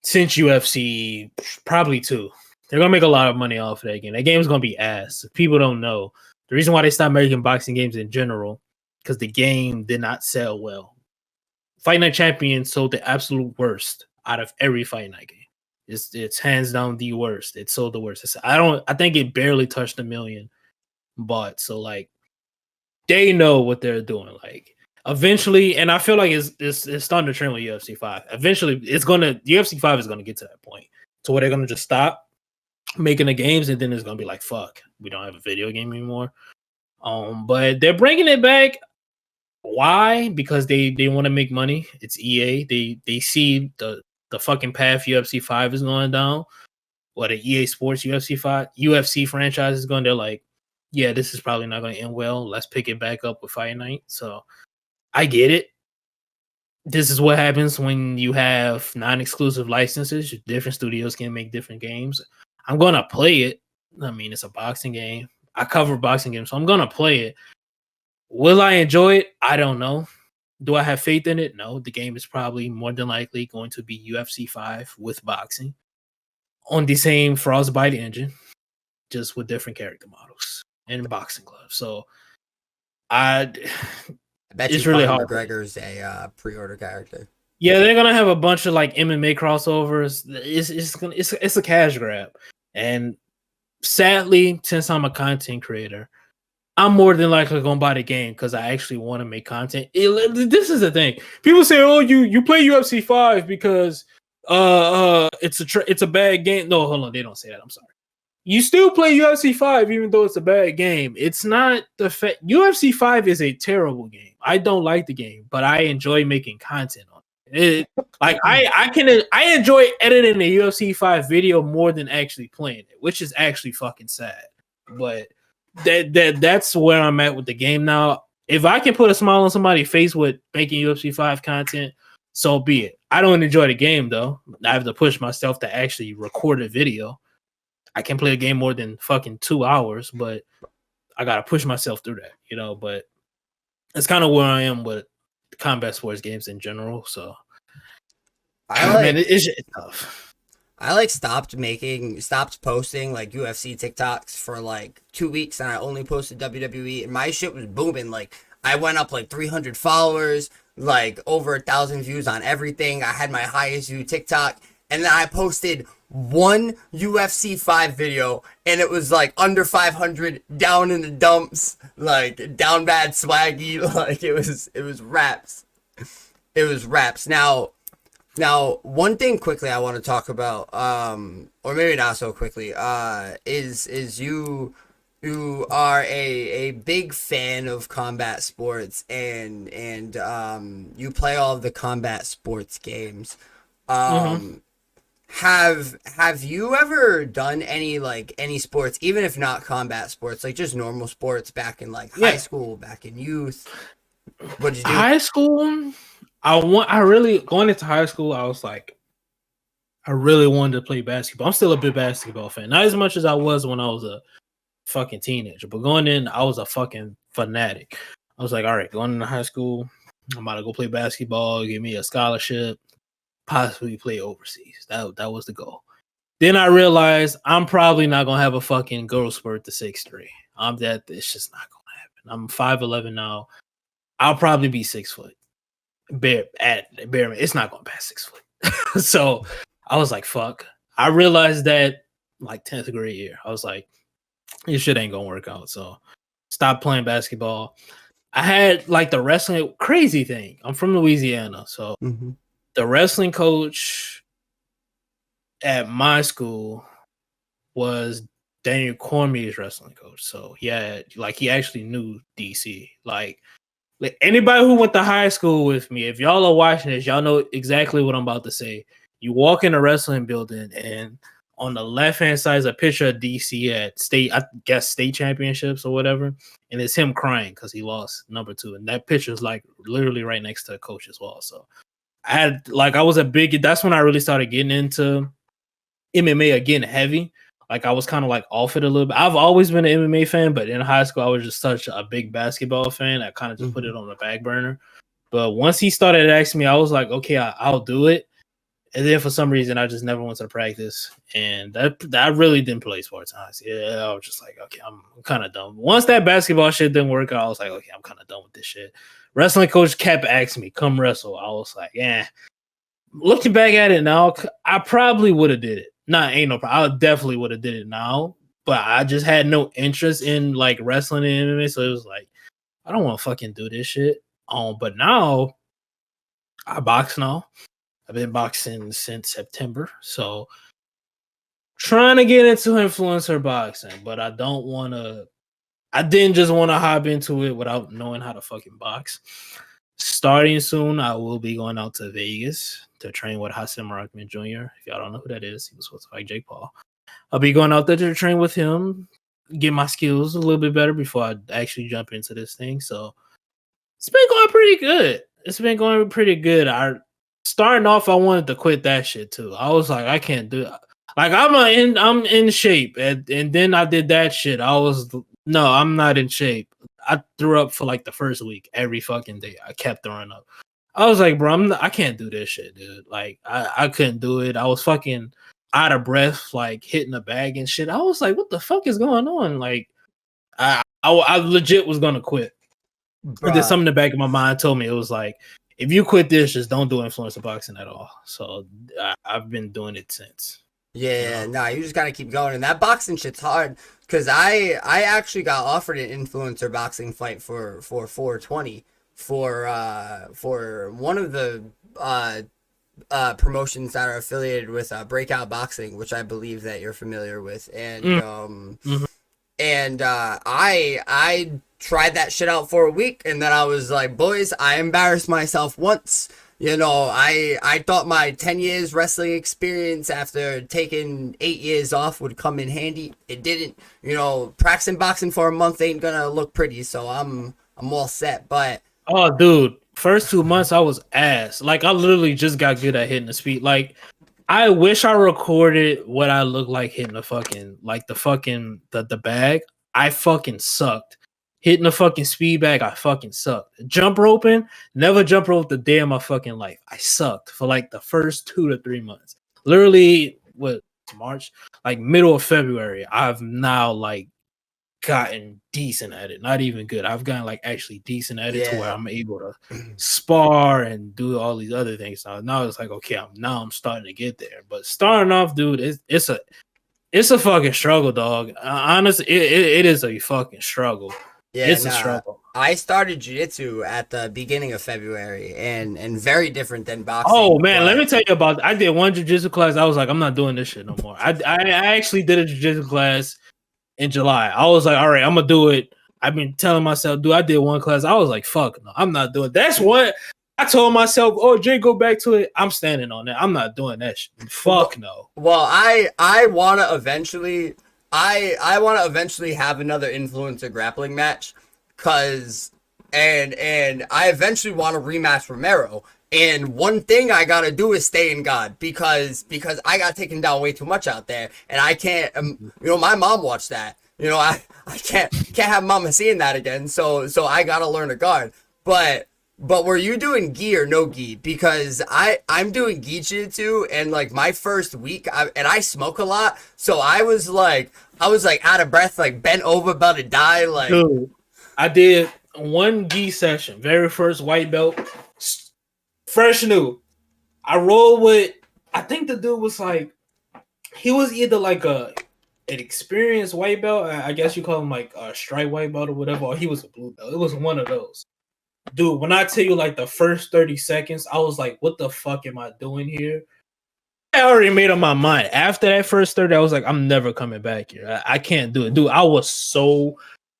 since UFC probably 2. They're gonna make a lot of money off of that game. That game is gonna be ass. If people don't know, the reason why they stopped making boxing games in general because the game did not sell well. Fight Night Champion sold the absolute worst out of every Fight Night game. It's hands down the worst. It sold the worst. I think it barely touched 1 million bought. So like they know what they're doing. Like eventually, and I feel like it's starting to trend with UFC 5. Eventually, UFC 5 is gonna get to that point to where they're gonna just stop making the games, and then it's gonna be like, fuck, we don't have a video game anymore. But they're bringing it back. Why? Because they want to make money. It's EA. They see the fucking path UFC 5 is going down. What the EA Sports UFC 5 UFC franchise is going. They're like, yeah, this is probably not going to end well. Let's pick it back up with Fight Night. So I get it. This is what happens when you have non-exclusive licenses. Different studios can make different games. I'm gonna play it. I mean, it's a boxing game. I cover boxing games, so I'm gonna play it. Will I enjoy it? I don't know. Do I have faith in it? No. The game is probably more than likely going to be UFC 5 with boxing on the same Frostbite engine, just with different character models and boxing gloves. So I, I bet you it's really Conor hard. McGregor's a pre-order character. Yeah, they're gonna have a bunch of like MMA crossovers. It's a cash grab, and sadly, since I'm a content creator, I'm more than likely gonna buy the game because I actually want to make content. This is the thing. People say, "Oh, you play UFC 5 because it's a bad game." No, hold on, they don't say that. I'm sorry. You still play UFC 5 even though it's a bad game. It's not the fact UFC 5 is a terrible game. I don't like the game, but I enjoy making content on it. Like I enjoy editing the UFC 5 video more than actually playing it, which is actually fucking sad. But that's where I'm at with the game now. If I can put a smile on somebody's face with making UFC 5 content, so be it. I don't enjoy the game though. I have to push myself to actually record a video. I can't play a game more than fucking 2 hours, but I gotta push myself through that, But it's kind of where I am with combat sports games in general. So, I man, like it's tough. I like stopped posting like UFC TikToks for like 2 weeks, and I only posted WWE, and my shit was booming. Like I went up like 300 followers, like over 1,000 views on everything. I had my highest view TikTok, and then I posted one UFC 5 video, and it was like under 500, down in the dumps, like down bad swaggy, like it was raps. It was raps. Now, one thing quickly I want to talk about, or maybe not so quickly, is you are a big fan of combat sports, and you play all of the combat sports games. Mm-hmm. Um, have you ever done any sports, even if not combat sports, like just normal sports back in like high Yeah, school, back in youth? What did you do? high school. I really going into high school. I was like, I really wanted to play basketball. I'm still a big basketball fan, not as much as I was when I was a fucking teenager, but going in, I was a fucking fanatic. I was like, all right, going into high school, I'm about to go play basketball, give me a scholarship, possibly play overseas. That was the goal. Then I realized I'm probably not gonna have a fucking growth spurt to 6'3". It's just not gonna happen. I'm 5'11" now. I'll probably be 6 foot. Bare, it's not gonna pass 6 foot. So I was like, fuck. I realized that like 10th grade year. I was like, this shit ain't gonna work out. So stop playing basketball. I had like the wrestling crazy thing. I'm from Louisiana, so the wrestling coach at my school was Daniel Cormier's wrestling coach. So yeah, like he actually knew DC. Like anybody who went to high school with me, if y'all are watching this, y'all know exactly what I'm about to say. You walk in a wrestling building, and on the left-hand side is a picture of DC at state championships or whatever, and it's him crying because he lost number 2. And that picture is like literally right next to the coach as well. So that's when I really started getting into MMA again heavy. Like I was kind of like off it a little bit. I've always been an MMA fan, but in high school I was just such a big basketball fan. I kind of just put it on the back burner. But once he started asking me, I was like, okay, I'll do it. And then for some reason, I just never went to practice, and that really didn't play sports. Honestly, yeah, I was just like, okay, I'm kind of done. Once that basketball shit didn't work out, I was like, okay, I'm kind of done with this shit. Wrestling coach kept asking me, "Come wrestle." I was like, yeah. Looking back at it now, I probably would have did it. Ain't no problem. I definitely would have did it now, but I just had no interest in like wrestling and MMA, so it was like, I don't want to fucking do this shit. But now I box now. I've been boxing since September, so trying to get into influencer boxing, but I didn't just want to hop into it without knowing how to fucking box. Starting soon, I will be going out to Vegas to train with Hassan Marakman Jr. If y'all don't know who that is, he was supposed to fight Jake Paul. I'll be going out there to train with him, get my skills a little bit better before I actually jump into this thing. So it's been going pretty good. Starting off, I wanted to quit that shit too. I was like, I can't do it. Like I'm in shape, and then I did that shit. I'm not in shape. I threw up for like the first week every fucking day. I kept throwing up. I was like, bro, I can't do this shit, dude. Like I couldn't do it. I was fucking out of breath, like hitting the bag and shit. I was like, what the fuck is going on? Like I legit was gonna quit. And then something in the back of my mind told me, it was like, if you quit this, just don't do influencer boxing at all. So I've been doing it since. Yeah, no, you just gotta keep going. And that boxing shit's hard, because I actually got offered an influencer boxing fight for 420 for one of the promotions that are affiliated with Breakout Boxing, which I believe that you're familiar with. And I tried that shit out for a week, and then I was like, boys, I embarrassed myself once. You know, I thought my 10 years wrestling experience after taking 8 years off would come in handy. It didn't. You know, practicing boxing for a month ain't gonna look pretty, so I'm all set. But oh, dude, first 2 months I was ass. Like I literally just got good at hitting the speed. Like I wish I recorded what I look like hitting the fucking the bag. I fucking sucked. Hitting the fucking speed bag, I fucking sucked. Jump roping, never jump rope a day of my fucking life. I sucked for like the first 2 to 3 months. Literally, March? Like middle of February, I've now like gotten decent at it. Not even good. I've gotten like actually decent at it to where I'm able to spar and do all these other things. Now it's like, okay, I'm starting to get there. But starting off, dude, it's a fucking struggle, dog. Honestly, it is a fucking struggle. Yeah, it's a struggle. I started jiu-jitsu at the beginning of February, and very different than boxing. Oh man, let me tell you about. I did one jiu-jitsu class. I was like, I'm not doing this shit no more. I actually did a jiu-jitsu class in July. I was like, all right, I'm gonna do it. I've been telling myself, dude, I did one class. I was like, fuck no, I'm not doing it. That's what I told myself. Oh, Jay, go back to it. I'm standing on that. I'm not doing that shit. Fuck no. Well, I want to eventually. I want to eventually have another influencer grappling match, and I eventually want to rematch Romero. And one thing I gotta do is stay in God, because I got taken down way too much out there, and I can't. You know, my mom watched that. You know, I can't have mama seeing that again. So I gotta learn to guard. But But were you doing gi or no gi? Because I'm doing gi jiu-jitsu, and like my first week, and I smoke a lot, so I was like out of breath, like bent over, about to die. Like, Dude, I did one gi session, very first white belt, fresh new. I rolled with, I think the dude was like, he was either like an experienced white belt, I guess you call him like a stripe white belt or whatever, or he was a blue belt. It was one of those. Dude, when I tell you like the first 30 seconds, I was like, what the fuck am I doing here? I already made up my mind. After that first 30, I was like, I'm never coming back here. I can't do it. Dude, I was so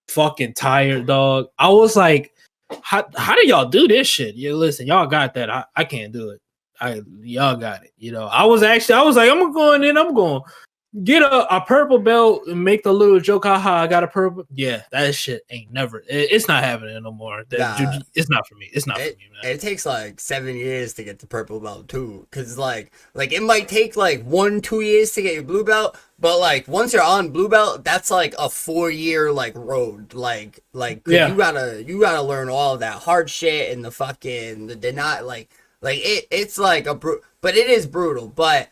fucking tired, dog. I was like, how do y'all do this shit? Yeah, listen, y'all got that. I can't do it. Y'all got it. You know, I was like, I'm going in, I'm going get a purple belt and make the little joke, haha, I got a purple. Yeah, that shit ain't never. It's not happening no more. nah, It's not for me. It's not for it me, man. it takes like 7 years to get the purple belt too, cause like it might take like 1-2 years to get your blue belt, but like once you're on blue belt, that's like a 4 year like road, cause Yeah. you gotta learn all of that hard shit and the fucking the not like it's like but it is brutal, but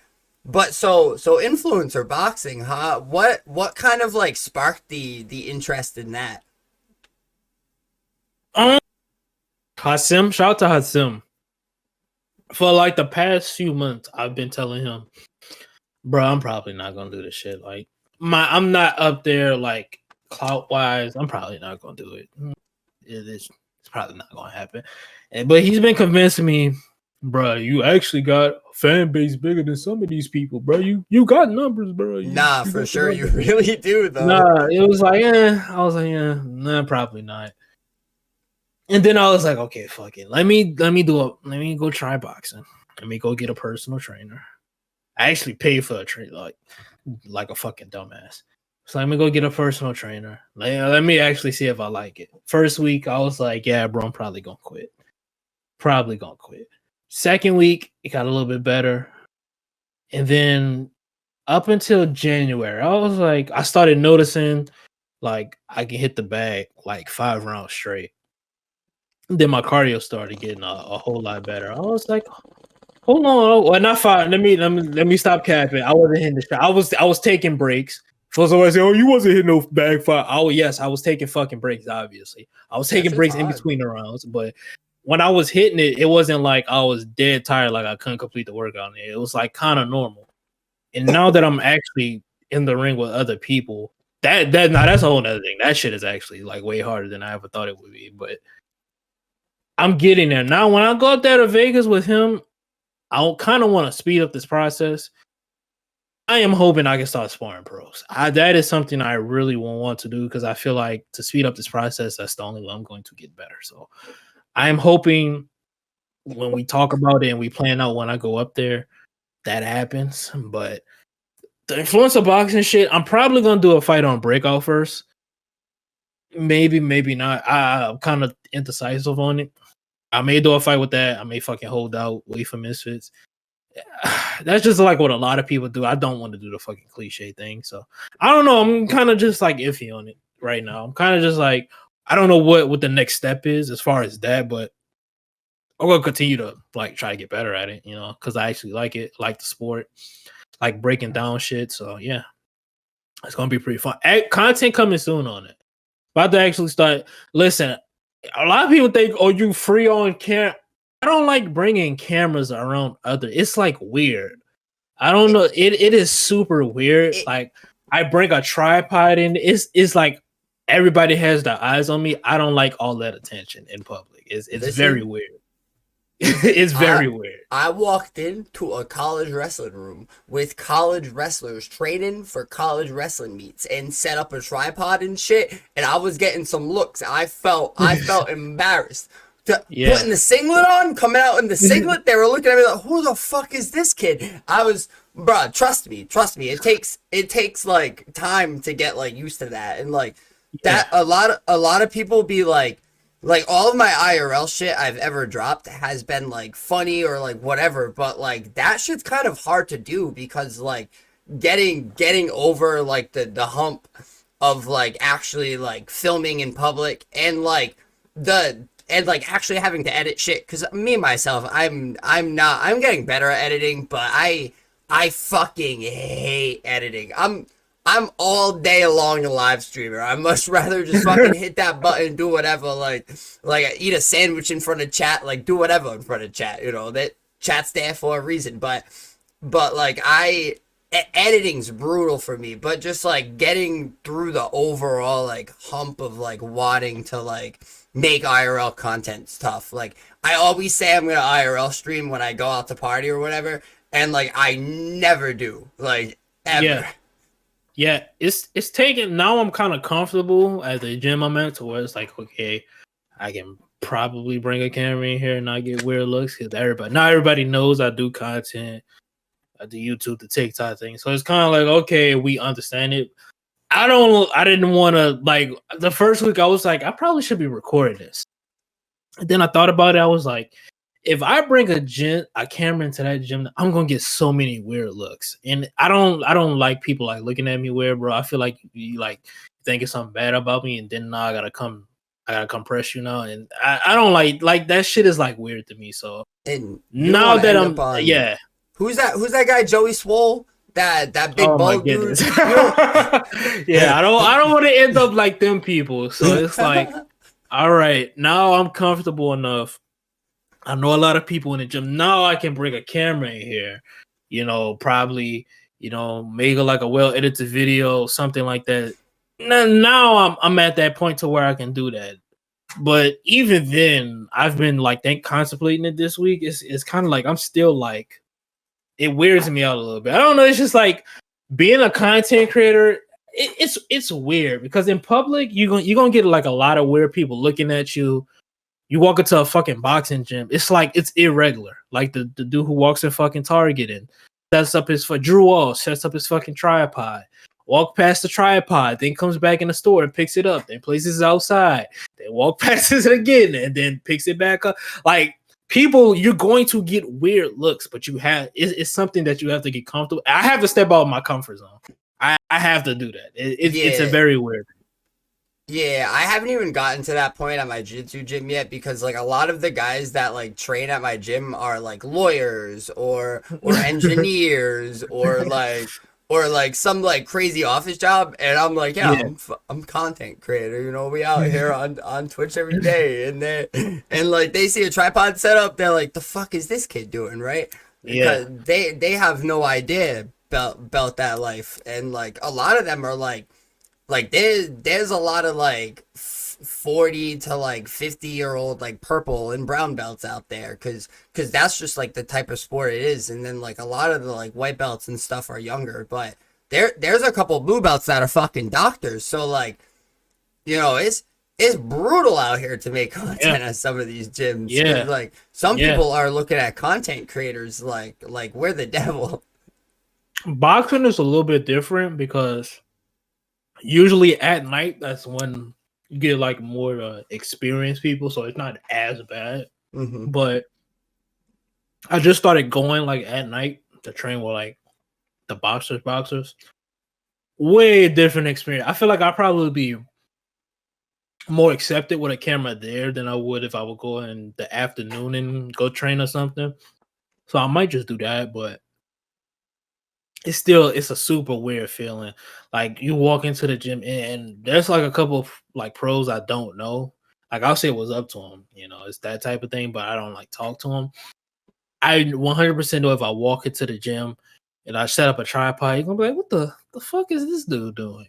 so influencer boxing, huh? What kind of like sparked the interest in that? Um, Hasim, shout out to Hasim. For like the past few months, I've been telling him, bro, I'm probably not gonna do this shit. Like I'm not up there like clout wise. I'm probably not gonna do it. It's probably not gonna happen. But he's been convincing me, bro, you actually got a fan base bigger than some of these people, bro. You got numbers, bro. Nah, You for got the sure you numbers. really do though. Nah, it was like, I was like, nah, probably not. And then I was like, okay, fuck it. Let me go try boxing. Let me go get a personal trainer. I actually paid for a trainer like a fucking dumbass. So let me go get a personal trainer. Let me actually see if I like it. First week, I was like, yeah, bro, I'm probably gonna quit. Probably gonna quit. Second week, it got a little bit better. And then up until January, I was like, I started noticing like I can hit the bag like 5 rounds straight. Then my cardio started getting a whole lot better. I was like, hold on, well, not five. Let me stop capping. I wasn't hitting the shot. I was taking breaks. For somebody say, "Oh, you wasn't hitting no bag five." Oh, yes, I was taking fucking breaks. Obviously, I was That taking shit's breaks in hard. between the rounds. But when I was hitting it, it wasn't like I was dead tired, like I couldn't complete the workout. It was like kind of normal. And now that I'm actually in the ring with other people, that's a whole other thing. That shit is actually like way harder than I ever thought it would be. But I'm getting there now. When I go out there to Vegas with him, I kind of want to speed up this process. I am hoping I can start sparring pros. That is something I really want to do because I feel like to speed up this process, that's the only way I'm going to get better. So I am hoping when we talk about it and we plan out when I go up there, that happens. But the influencer boxing shit, I'm probably gonna do a fight on breakout first. Maybe, maybe not. I'm kind of indecisive on it. I may do a fight with that. I may fucking hold out, wait for misfits. That's just like what a lot of people do. I don't want to do the fucking cliche thing. So I don't know. I'm kind of just like iffy on it right now. I'm kind of just like I don't know what the next step is as far as that, but I'm gonna continue to like try to get better at it, because I actually like it, like the sport, like breaking down shit. So yeah, it's gonna be pretty fun. Content coming soon on it. About to actually start. Listen, a lot of people think, "Oh, you free on cam." I don't like bringing cameras around other. It's like weird. I don't It, know. It is super weird. it, Like I bring a tripod in. It's like everybody has their eyes on me. I don't like all that attention in public. It's very Listen, weird. It's I very weird. I walked into a college wrestling room with college wrestlers training for college wrestling meets and set up a tripod and shit, and I was getting some looks. I felt embarrassed. Yeah. Putting the singlet on, coming out in the singlet, they were looking at me like, "Who the fuck is this kid?" I was, bruh, trust me. It takes like time to get like used to that, and like Yeah. that. A lot of people be like all of my IRL shit I've ever dropped has been like funny or like whatever, but like that shit's kind of hard to do because like getting over like the hump of like actually like filming in public and like the and like actually having to edit shit, because me myself, I'm getting better at editing, but I fucking hate editing. I'm all day long a live streamer. I much rather just fucking hit that button, do whatever, like eat a sandwich in front of chat, like do whatever in front of chat. You know that chat's there for a reason. But like editing's brutal for me. But just like getting through the overall like hump of like wanting to like make IRL content's tough. Like I always say I'm gonna IRL stream when I go out to party or whatever, and like I never do, like ever. Yeah. Yeah, it's taken now. I'm kind of comfortable at the gym I'm at to where it's like, okay, I can probably bring a camera in here and not get weird looks because not everybody knows I do content. I do YouTube, the TikTok thing. So it's kind of like, okay, we understand it. I didn't want to, like, the first week I was like, I probably should be recording this. And then I thought about it. I was like, if I bring a camera into that gym, I'm gonna get so many weird looks, and I don't like people like looking at me weird, bro. I feel like you like thinking something bad about me, and then now I gotta come press you now, and I don't like that shit is like weird to me. So And now that I'm who's that guy, Joey Swole? That big bald dude. Yeah, I don't want to end up like them people. So it's like, all right, now I'm comfortable enough. I know a lot of people in the gym. Now I can bring a camera in here, probably, make like a well-edited video, something like that. Now I'm at that point to where I can do that. But even then, I've been like contemplating it this week. It's kind of like I'm still like, it weirds me out a little bit. I don't know. It's just like being a content creator. It's weird because in public you're gonna get like a lot of weird people looking at you. You walk into a fucking boxing gym, it's like it's irregular. Like the dude who walks in fucking Target and sets up his Drew Wall sets up his fucking tripod, walk past the tripod, then comes back in the store and picks it up, then places it outside, then walk past it again and then picks it back up. Like people, you're going to get weird looks, but it's something that you have to get comfortable. I have to step out of my comfort zone. I have to do that. It's a very weird thing. Yeah, I haven't even gotten to that point at my jiu-jitsu gym yet because like a lot of the guys that like train at my gym are like lawyers or engineers or like some like crazy office job, and I'm like, I'm content creator, we out here on Twitch every day, and like they see a tripod set up, they're like, the fuck is this kid doing, right? Because they have no idea about that life, and like a lot of them are like there's a lot of like 40 to like 50-year-old like purple and brown belts out there because that's just like the type of sport it is, and then like a lot of the like white belts and stuff are younger, but there's a couple blue belts that are fucking doctors, so like it's brutal out here to make content at some of these gyms. Like some people are looking at content creators like we're the devil. Boxing is a little bit different because usually at night, that's when you get like more experienced people, so it's not as bad. Mm-hmm. But I just started going like at night to train with like the boxers. Way different experience. I feel like I'd probably be more accepted with a camera there than I would if I would go in the afternoon and go train or something. So I might just do that, but it's a super weird feeling. Like you walk into the gym and there's like a couple of like pros I don't know. Like I'll say what's up to them, it's that type of thing, but I don't like talk to them. I 100% know if I walk into the gym and I set up a tripod, you're gonna be like, what the fuck is this dude doing?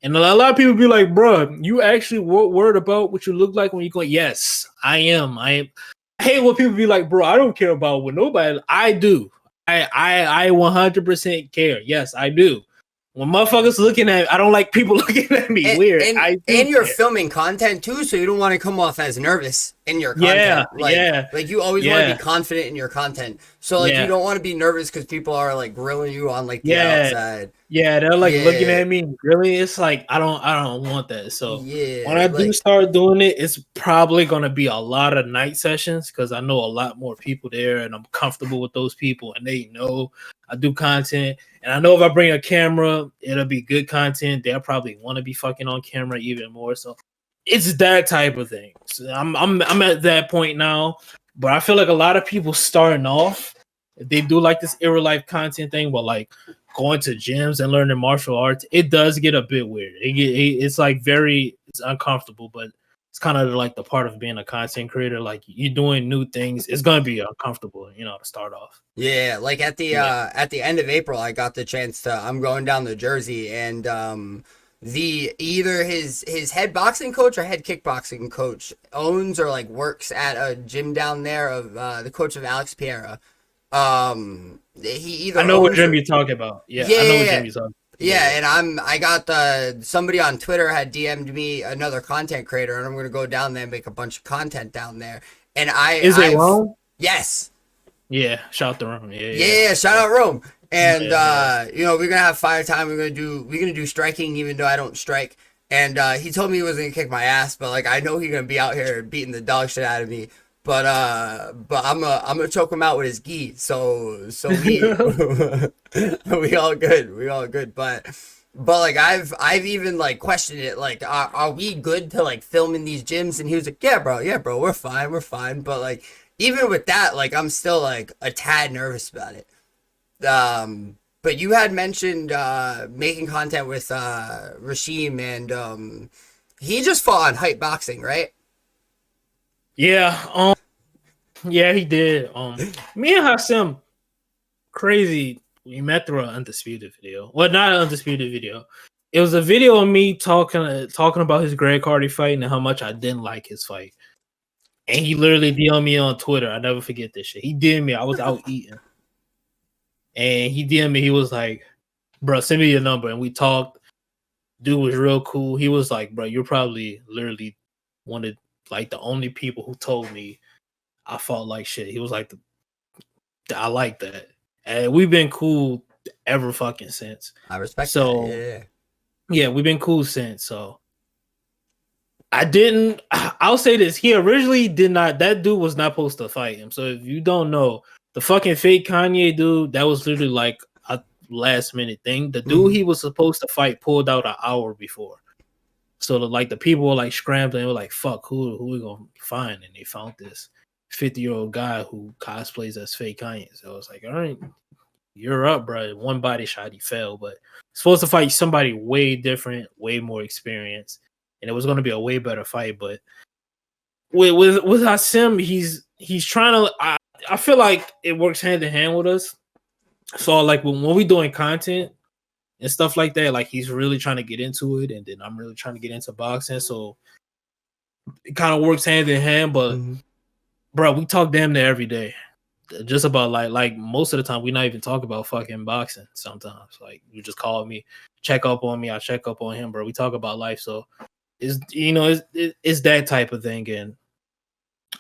And a lot of people be like, bro, you actually worried about what you look like when you go, yes, I am. I hate when people be like, bro, I don't care about what nobody. I do. I 100% care. Yes, I do. When motherfuckers looking at, I don't like people looking at me weird. And you're filming content too, so you don't want to come off as nervous in your content. Like you always want to be confident in your content. So like you don't want to be nervous because people are like grilling you on like the outside. Yeah, they're like looking at me. Really, it's like I don't want that. So when I do start doing it, it's probably gonna be a lot of night sessions because I know a lot more people there, and I'm comfortable with those people, and they know I do content. And I know if I bring a camera, it'll be good content. They'll probably want to be fucking on camera even more. So it's that type of thing. So I'm at that point now, but I feel like a lot of people starting off, they do like this real life content thing, but like going to gyms and learning martial arts, it does get a bit weird. It's like it's uncomfortable, but it's kind of like the part of being a content creator. Like you're doing new things, it's gonna be uncomfortable, to start off. Yeah, like at the end of April, I got the chance to. I'm going down to Jersey, and the either his head boxing coach or head kickboxing coach owns or like works at a gym down there of the coach of Alex Piera. He either I know what owns gym you're talking about. Yeah, I know what yeah, gym you're talking about. yeah, and I got somebody on Twitter had DM'd me another content creator, and I'm gonna go down there and make a bunch of content down there. And Is it I've wrong? yes. Yeah, shout the room. Yeah, shout out Rome. And Yeah. we're gonna have fire time. We're gonna do striking, even though I don't strike. And he told me he was gonna kick my ass, but like I know he's gonna be out here beating the dog shit out of me. But I'm gonna choke him out with his gi. So we all good. We all good. But like I've even like questioned it. Like are we good to like film in these gyms? And he was like, yeah, bro, we're fine. But like even with that, like I'm still like a tad nervous about it. But you had mentioned making content with Rashim, and he just fought on Hype Boxing, right? Yeah, yeah, he did. Me and Hassim, crazy. We met through an undisputed video. Well, not an undisputed video. It was a video of me talking about his Greg Hardy fight and how much I didn't like his fight. And he literally DM'd me on Twitter. I never forget this shit. He DM'd me. I was out eating. And he DM'd me. He was like, bro, send me your number. And we talked. Dude was real cool. He was like, bro, you're probably literally one of like the only people who told me I fought like shit. He was like, I like that. And we've been cool ever fucking since. I respect So, that. yeah, we've been cool since. So, I'll say this. He originally did not, that dude was not supposed to fight him. So, if you don't know, the fucking fake Kanye dude, that was literally like a last minute thing. The dude he was supposed to fight pulled out an hour before. So, the people were like scrambling. They were like, fuck, who we gonna find? And they found this 50-year-old guy who cosplays as fake Kanye. So, I was like, all right, you're up, bro. One body shot, he fell, but supposed to fight somebody way different, way more experienced, and it was going to be a way better fight. But with Hassim, he's trying to. I feel like it works hand in hand with us. So like when we doing content and stuff like that, like he's really trying to get into it, and then I'm really trying to get into boxing. So it kind of works hand in hand. But bro, we talk damn near every day. Just about like most of the time we not even talk about fucking boxing. Sometimes like you just call me, check up on me, I check up on him, bro. We talk about life. So it's that type of thing, and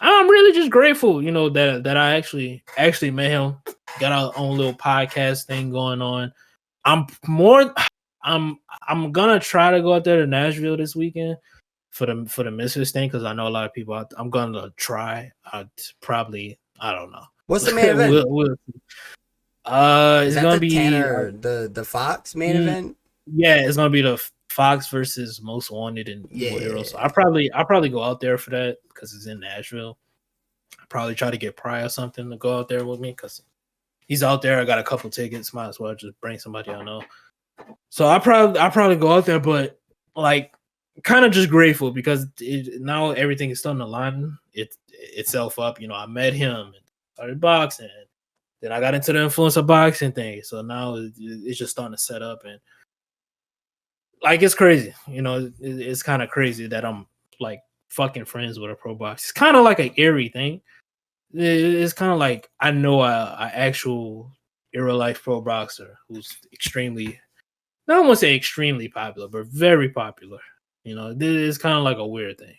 I'm really just grateful that I actually met him, got our own little podcast thing going on. I'm gonna try to go out there to Nashville this weekend for the Misfits thing, because I know a lot of people I'm gonna try. I'd probably, I don't know. What's the main event? It's gonna the be Tanner the Fox main event? Yeah, it's gonna be the Fox versus Most Wanted and Evil Heroes. So I'll probably go out there for that because it's in Nashville. I'll probably try to get Pry or something to go out there with me because he's out there. I got a couple tickets. Might as well just bring somebody I know. So I'll probably go out there, but like kind of just grateful because now everything is starting to line itself up. I met him and started boxing. Then I got into the influencer boxing thing. So now it's just starting to set up, and like it's crazy. It's kind of crazy that I'm like fucking friends with a pro boxer. It's kind of like an eerie thing. It's kind of like I know a actual real life pro boxer who's extremely, I don't want to say extremely popular, but very popular. It's kind of like a weird thing.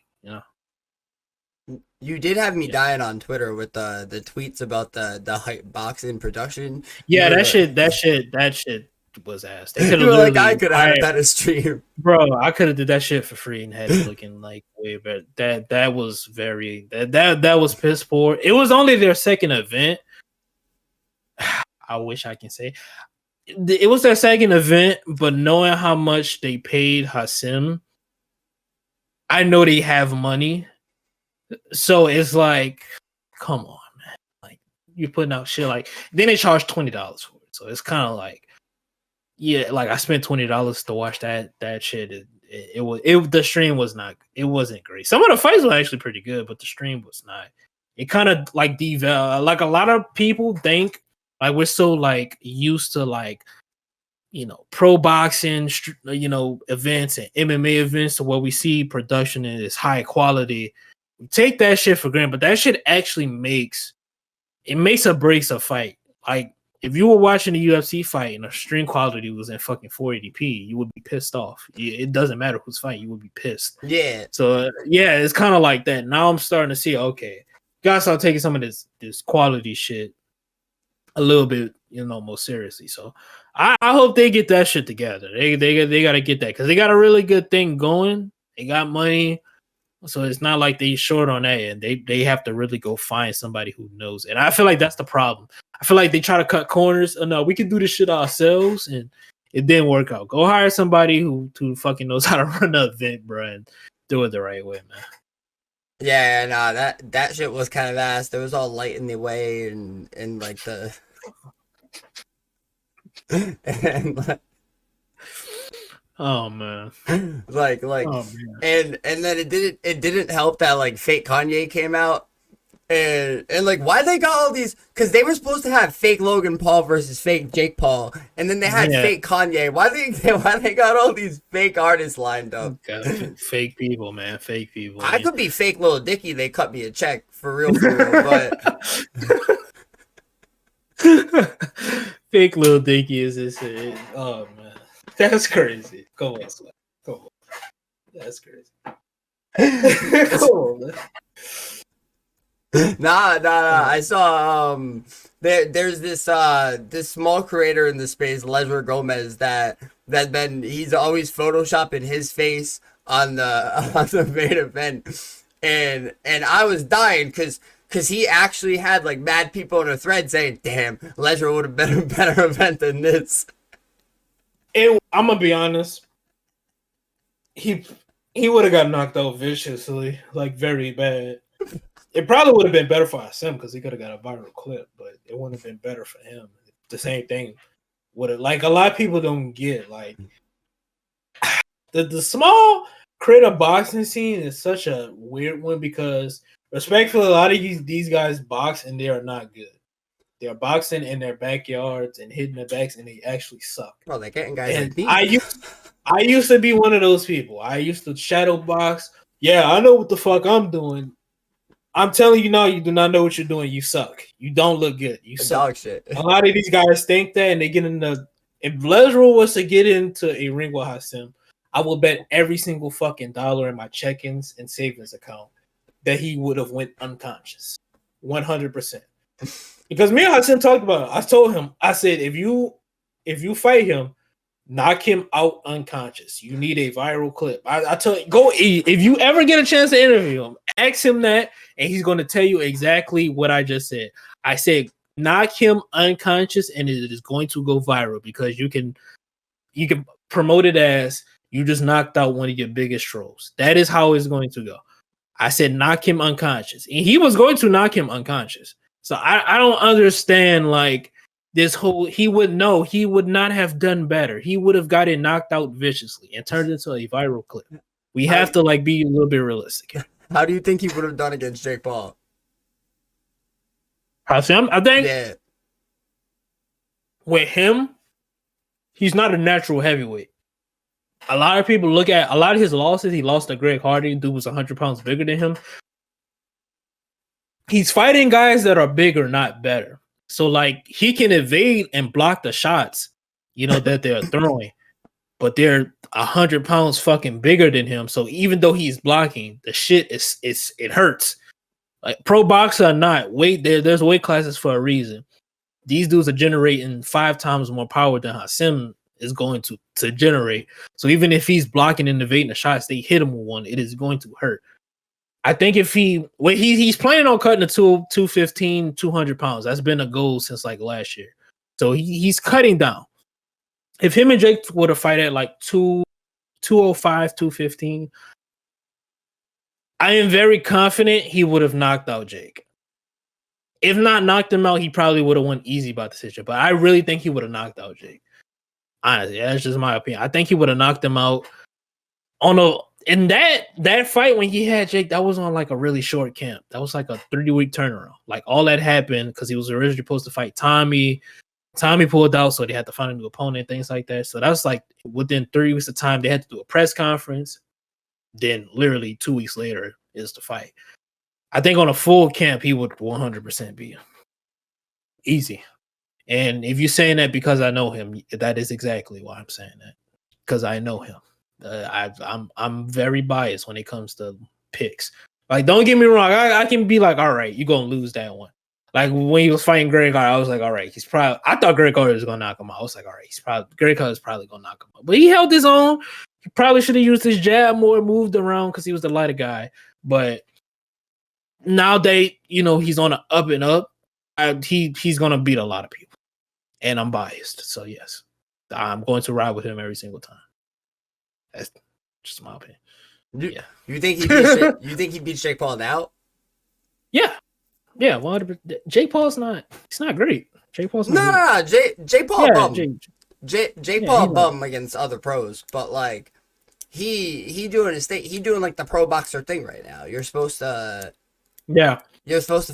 You did have me dying on Twitter with the tweets about the Hype Boxing production. Yeah, that shit was ass. They could have like, I could have had that as stream, bro. I could have did that shit for free and had it looking like way better. That was very that was piss poor. It was only their second event. I wish I can say it was their second event, but knowing how much they paid Hassim, I know they have money, so it's like, come on, man. Like you're putting out shit like then they charge $20 for it, so it's kind of like, yeah, like I spent $20 to watch that shit. The stream was not, it wasn't great. Some of the fights were actually pretty good, but the stream was not. It kind of like deval, like a lot of people think like we're so like used to like, you know, pro boxing, you know, events and MMA events, to where we see production is high quality. We take that shit for granted, but that shit actually makes or breaks a fight. Like if you were watching the UFC fight and the stream quality was in fucking 480p, you would be pissed off. It doesn't matter who's fighting, you would be pissed. Yeah. So yeah, it's kind of like that. Now I'm starting to see, okay, gotta start taking some of this quality shit a little bit, you know, more seriously. So I hope they get that shit together. They got to get that because they got a really good thing going. They got money, so it's not like they short on that, and they have to really go find somebody who knows. And I feel like that's the problem. I feel like they try to cut corners. Oh, no, we can do this shit ourselves, and it didn't work out. Go hire somebody who fucking knows how to run the event, bro, and do it the right way, man. Yeah, nah, that shit was kind of ass. There was all light in the way and like the and like, oh man, like oh man, and then it didn't help that like fake Kanye came out and like why they got all these, because they were supposed to have fake Logan Paul versus fake Jake Paul, and then they had fake Kanye. Why they got all these fake artists lined up? Fake people, man, fake people. I could be fake Lil Dicky. They cut me a check for real, but fake Lil Dicky is this. Oh man, that's crazy. Come on, Sly. Come on, that's crazy. Come on, man. Nah. I saw there's this small creator in the space, Lesler Gomez, he's always photoshopping his face on the main event, and I was dying because he actually had like mad people in a thread saying, "Damn, Lesler would have been a better event than this." I'm gonna be honest. He would have got knocked out viciously, like very bad. It probably would have been better for Hassim because he could have got a viral clip, but it wouldn't have been better for him. The same thing would have, like, a lot of people don't get, like, the small creative boxing scene is such a weird one because respectfully, a lot of these guys box and they are not good. They're boxing in their backyards and hitting the backs, and they actually suck. Well, they're getting guys and like me. I used to be one of those people. I used to shadow box. Yeah, I know what the fuck I'm doing. I'm telling you now, you do not know what you're doing. You suck. You don't look good. You suck. Dog shit. A lot of these guys think that, and they get in the. If Leslie was to get into a ring with Hassim, I will bet every single fucking dollar in my check-ins and savings account that he would have went unconscious, 100%. Because me and Hassim talked about it. I told him, I said, if you fight him, knock him out unconscious. You need a viral clip. I tell you, if you ever get a chance to interview him, ask him that, and he's going to tell you exactly what I just said. I said, knock him unconscious, and it is going to go viral because you can promote it as you just knocked out one of your biggest trolls. That is how it's going to go. I said, knock him unconscious, and he was going to knock him unconscious. So I don't understand, like, this whole, he would not have done better. He would have gotten knocked out viciously and turned into a viral clip. We have to, like, be a little bit realistic. How do you think he would have done against Jake Paul? I think with him, he's not a natural heavyweight. A lot of people look at a lot of his losses. He lost to Greg Hardy. Dude was 100 pounds bigger than him. He's fighting guys that are bigger, not better. So, like, he can evade and block the shots, that they're throwing. But they're 100 pounds fucking bigger than him. So even though he's blocking, the shit it hurts. Like, pro boxer or not, there's weight classes for a reason. These dudes are generating 5 times more power than Hassim is going to generate. So even if he's blocking and evading the shots, they hit him with one, it is going to hurt. I think if he's planning on cutting to 215, 200 pounds. That's been a goal since like last year. So he's cutting down. If him and Jake were to fight at like 205, 215, I am very confident he would have knocked out Jake. If not knocked him out, he probably would have won easy by decision. But I really think he would have knocked out Jake. Honestly, that's just my opinion. I think he would have knocked him out on a in that fight when he had Jake. That was on like a really short camp. That was like a 3-week turnaround. Like all that happened because he was originally supposed to fight Tommy. Tommy pulled out, so they had to find a new opponent, things like that. So that's like within 3 weeks of time, they had to do a press conference. Then literally 2 weeks later is the fight. I think on a full camp, he would 100% be easy. And if you're saying that because I know him, that is exactly why I'm saying that. Because I know him. I'm very biased when it comes to picks. Like, don't get me wrong. I can be like, all right, you're going to lose that one. Like, when he was fighting Greg Hart, I was like, all right, I thought Greg Hart was going to knock him out. I was like, all right, Greg Hart is probably going to knock him out. But he held his own. He probably should have used his jab more, moved around because he was the lighter guy. But now he's on an up and up. He's going to beat a lot of people. And I'm biased. So, yes, I'm going to ride with him every single time. That's just my opinion. You think he beats Jake Paul now? Yeah. 100%. Jake Paul's he's not great. Jake Paul's not no. Jake Paul bum. Jake Paul bum like, against other pros, but like he doing his thing. He doing like the pro boxer thing right now. You're supposed to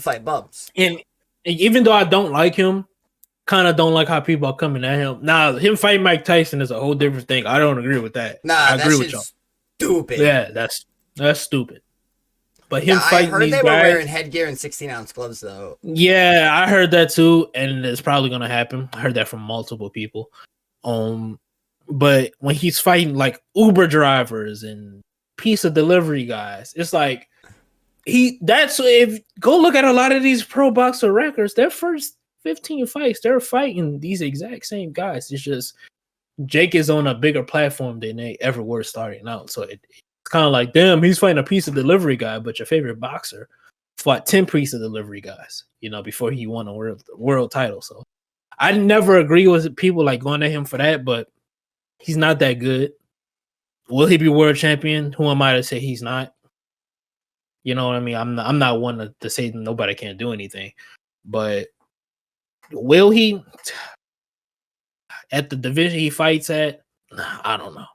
fight bums. And even though I don't like him, kind of don't like how people are coming at him. Now, him fighting Mike Tyson is a whole different thing. I don't agree with that. I agree with y'all. Stupid. Yeah, that's stupid. But him fighting these guys, I heard they were wearing headgear and 16-ounce gloves, though. Yeah, I heard that too, and it's probably gonna happen. I heard that from multiple people. But when he's fighting like Uber drivers and pizza delivery guys, it's like if go look at a lot of these pro boxer records, their first 15 fights, they're fighting these exact same guys. It's just Jake is on a bigger platform than they ever were starting out. So it's kind of like, damn, he's fighting a pizza delivery guy, but your favorite boxer fought 10 pizza delivery guys, before he won a world title. So I never agree with people like going at him for that, but he's not that good. Will he be world champion? Who am I to say he's not? You know what I mean? I'm not one to say nobody can't do anything, but will he? At the division he fights at, I don't know.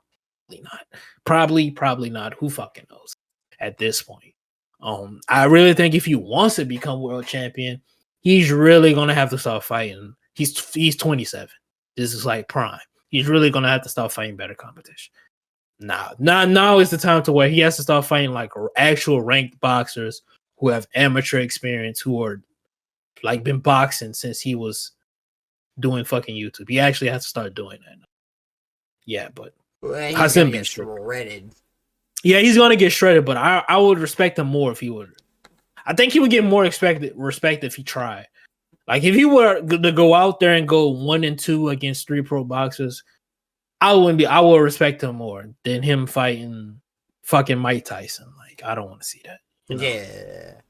Probably not. Probably not. Who fucking knows at this point? I really think if he wants to become world champion, he's really gonna have to start fighting. He's 27. This is like prime. He's really gonna have to start fighting better competition. Now is the time to where he has to start fighting like actual ranked boxers who have amateur experience, who are like been boxing since he was doing fucking YouTube. He actually has to start doing that now. Yeah, but he's gonna get shredded. Yeah, he's gonna get shredded, but I would respect him more if he would. I think he would get more respect if he tried. Like if he were to go out there and go 1-2 against 3 pro boxers, I would respect him more than him fighting fucking Mike Tyson. Like I don't want to see that. Yeah.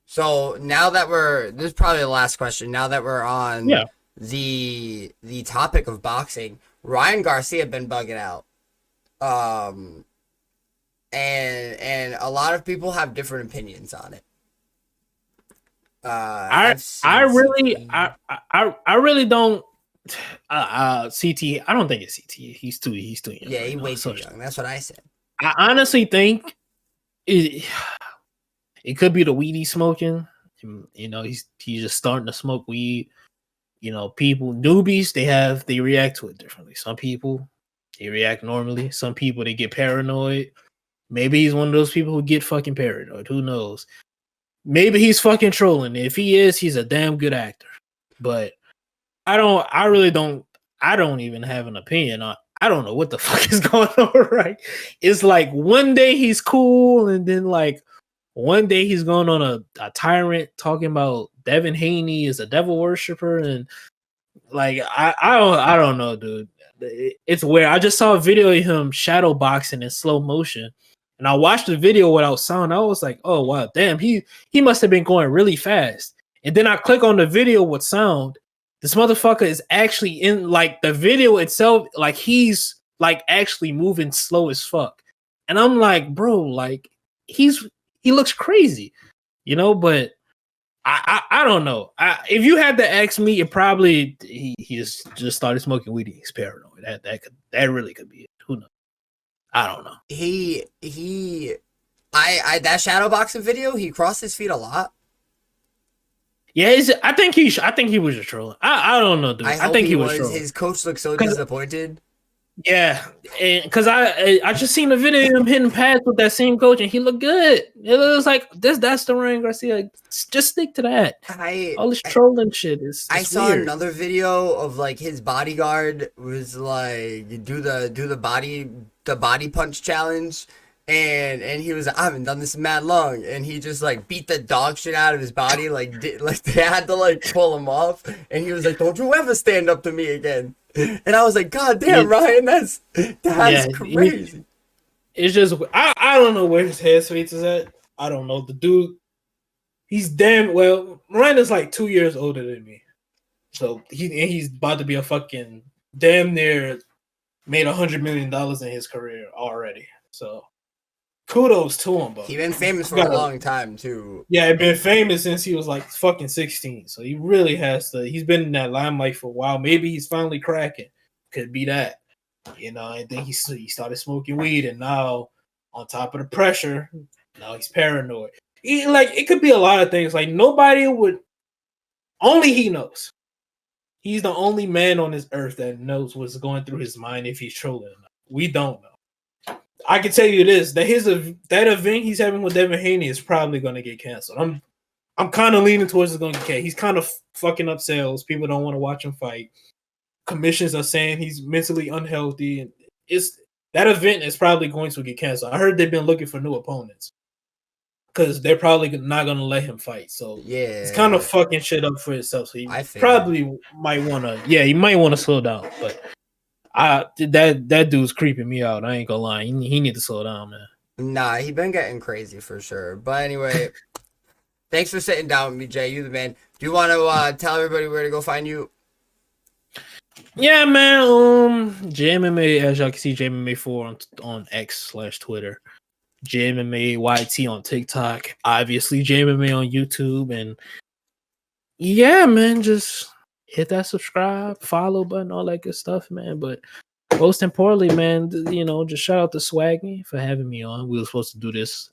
So now that this is probably the last question. Now that we're on the topic of boxing, Ryan Garcia been bugging out. And a lot of people have different opinions on it. I really don't. CT, I don't think it's CT. He's too young. Yeah, he's way too young. That's what I said. I honestly think it could be the weed he's smoking. He's just starting to smoke weed. People, newbies, they react to it differently. Some people, they react normally. Some people, they get paranoid. Maybe he's one of those people who get fucking paranoid. Who knows? Maybe he's fucking trolling. If he is, he's a damn good actor. But I don't even have an opinion on. I don't know what the fuck is going on, right? It's like one day he's cool, and then like one day he's going on a tyrant talking about Devin Haney is a devil worshiper, and like I don't know, dude. It's weird. I just saw a video of him shadow boxing in slow motion, and I watched the video without sound. I was like, oh wow, damn, he must have been going really fast. And then I click on the video with sound. This motherfucker is actually in like the video itself, like he's like actually moving slow as fuck. And I'm like, bro, like he's he looks crazy, you know. But I don't know. If you had to ask me, it probably he just started smoking weed. He's paranoid. That really could be it. Who knows? I don't know. I that shadow boxing video, he crossed his feet a lot. Yeah, I think he was just trolling. I don't know, dude. I think he was trolling. His coach looked so disappointed. Yeah, because I just seen the video of him hitting pads with that same coach, and he looked good. It was like that's the Ryan Garcia. Just stick to that. All this trolling shit is. I saw another video of like his bodyguard was like do the body punch challenge. And he was like, I haven't done this in mad long, and he just like beat the dog shit out of his body, like they had to like pull him off, and he was like, "Don't you ever stand up to me again." And I was like, "God damn, Ryan, that's crazy." It's just I don't know where his headspace is at. I don't know. The dude, he's damn well. Ryan is like 2 years older than me, so he's about to be a fucking damn near made $100 million in his career already. So. Kudos to him, bro. He's been famous for a long time too. Yeah, he's been famous since he was like fucking 16. So he really has to. He's been in that limelight for a while. Maybe he's finally cracking. Could be that, you know. And then he started smoking weed, and now on top of the pressure, now he's paranoid. It could be a lot of things. Like nobody would. Only he knows. He's the only man on this earth that knows what's going through his mind if he's trolling. We don't know. I can tell you this: that that event he's having with Devin Haney is probably going to get canceled. I'm kind of leaning towards it's going to get canceled. He's kind of fucking up sales. People don't want to watch him fight. Commissions are saying he's mentally unhealthy, and that event is probably going to get canceled. I heard they've been looking for new opponents because they're probably not going to let him fight. So yeah, it's kind of fucking shit up for itself. So he probably might want to. Yeah, he might want to slow down, but. That dude's creeping me out. I ain't gonna lie. He need to slow down, man. Nah, he been getting crazy for sure. But anyway, thanks for sitting down with me, Jay. You the man. Do you want to tell everybody where to go find you? Yeah, man. JayMMA, as y'all can see, JayMMA4 on X/Twitter. JayMMA YT on TikTok. Obviously, JayMMA on YouTube, and yeah, man, just. Hit that subscribe, follow button, all that good stuff, man. But most importantly, man, you know, just shout out to Swaggy for having me on. We were supposed to do this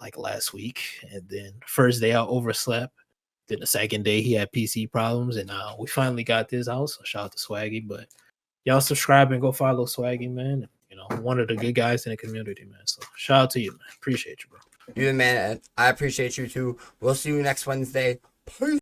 like last week, and then first day I overslept. Then the second day he had PC problems, and we finally got this out. So shout out to Swaggy. But y'all subscribe and go follow Swaggy, man. You know, one of the good guys in the community, man. So shout out to you, man. Appreciate you, bro. You the man. I appreciate you too. We'll see you next Wednesday. Peace.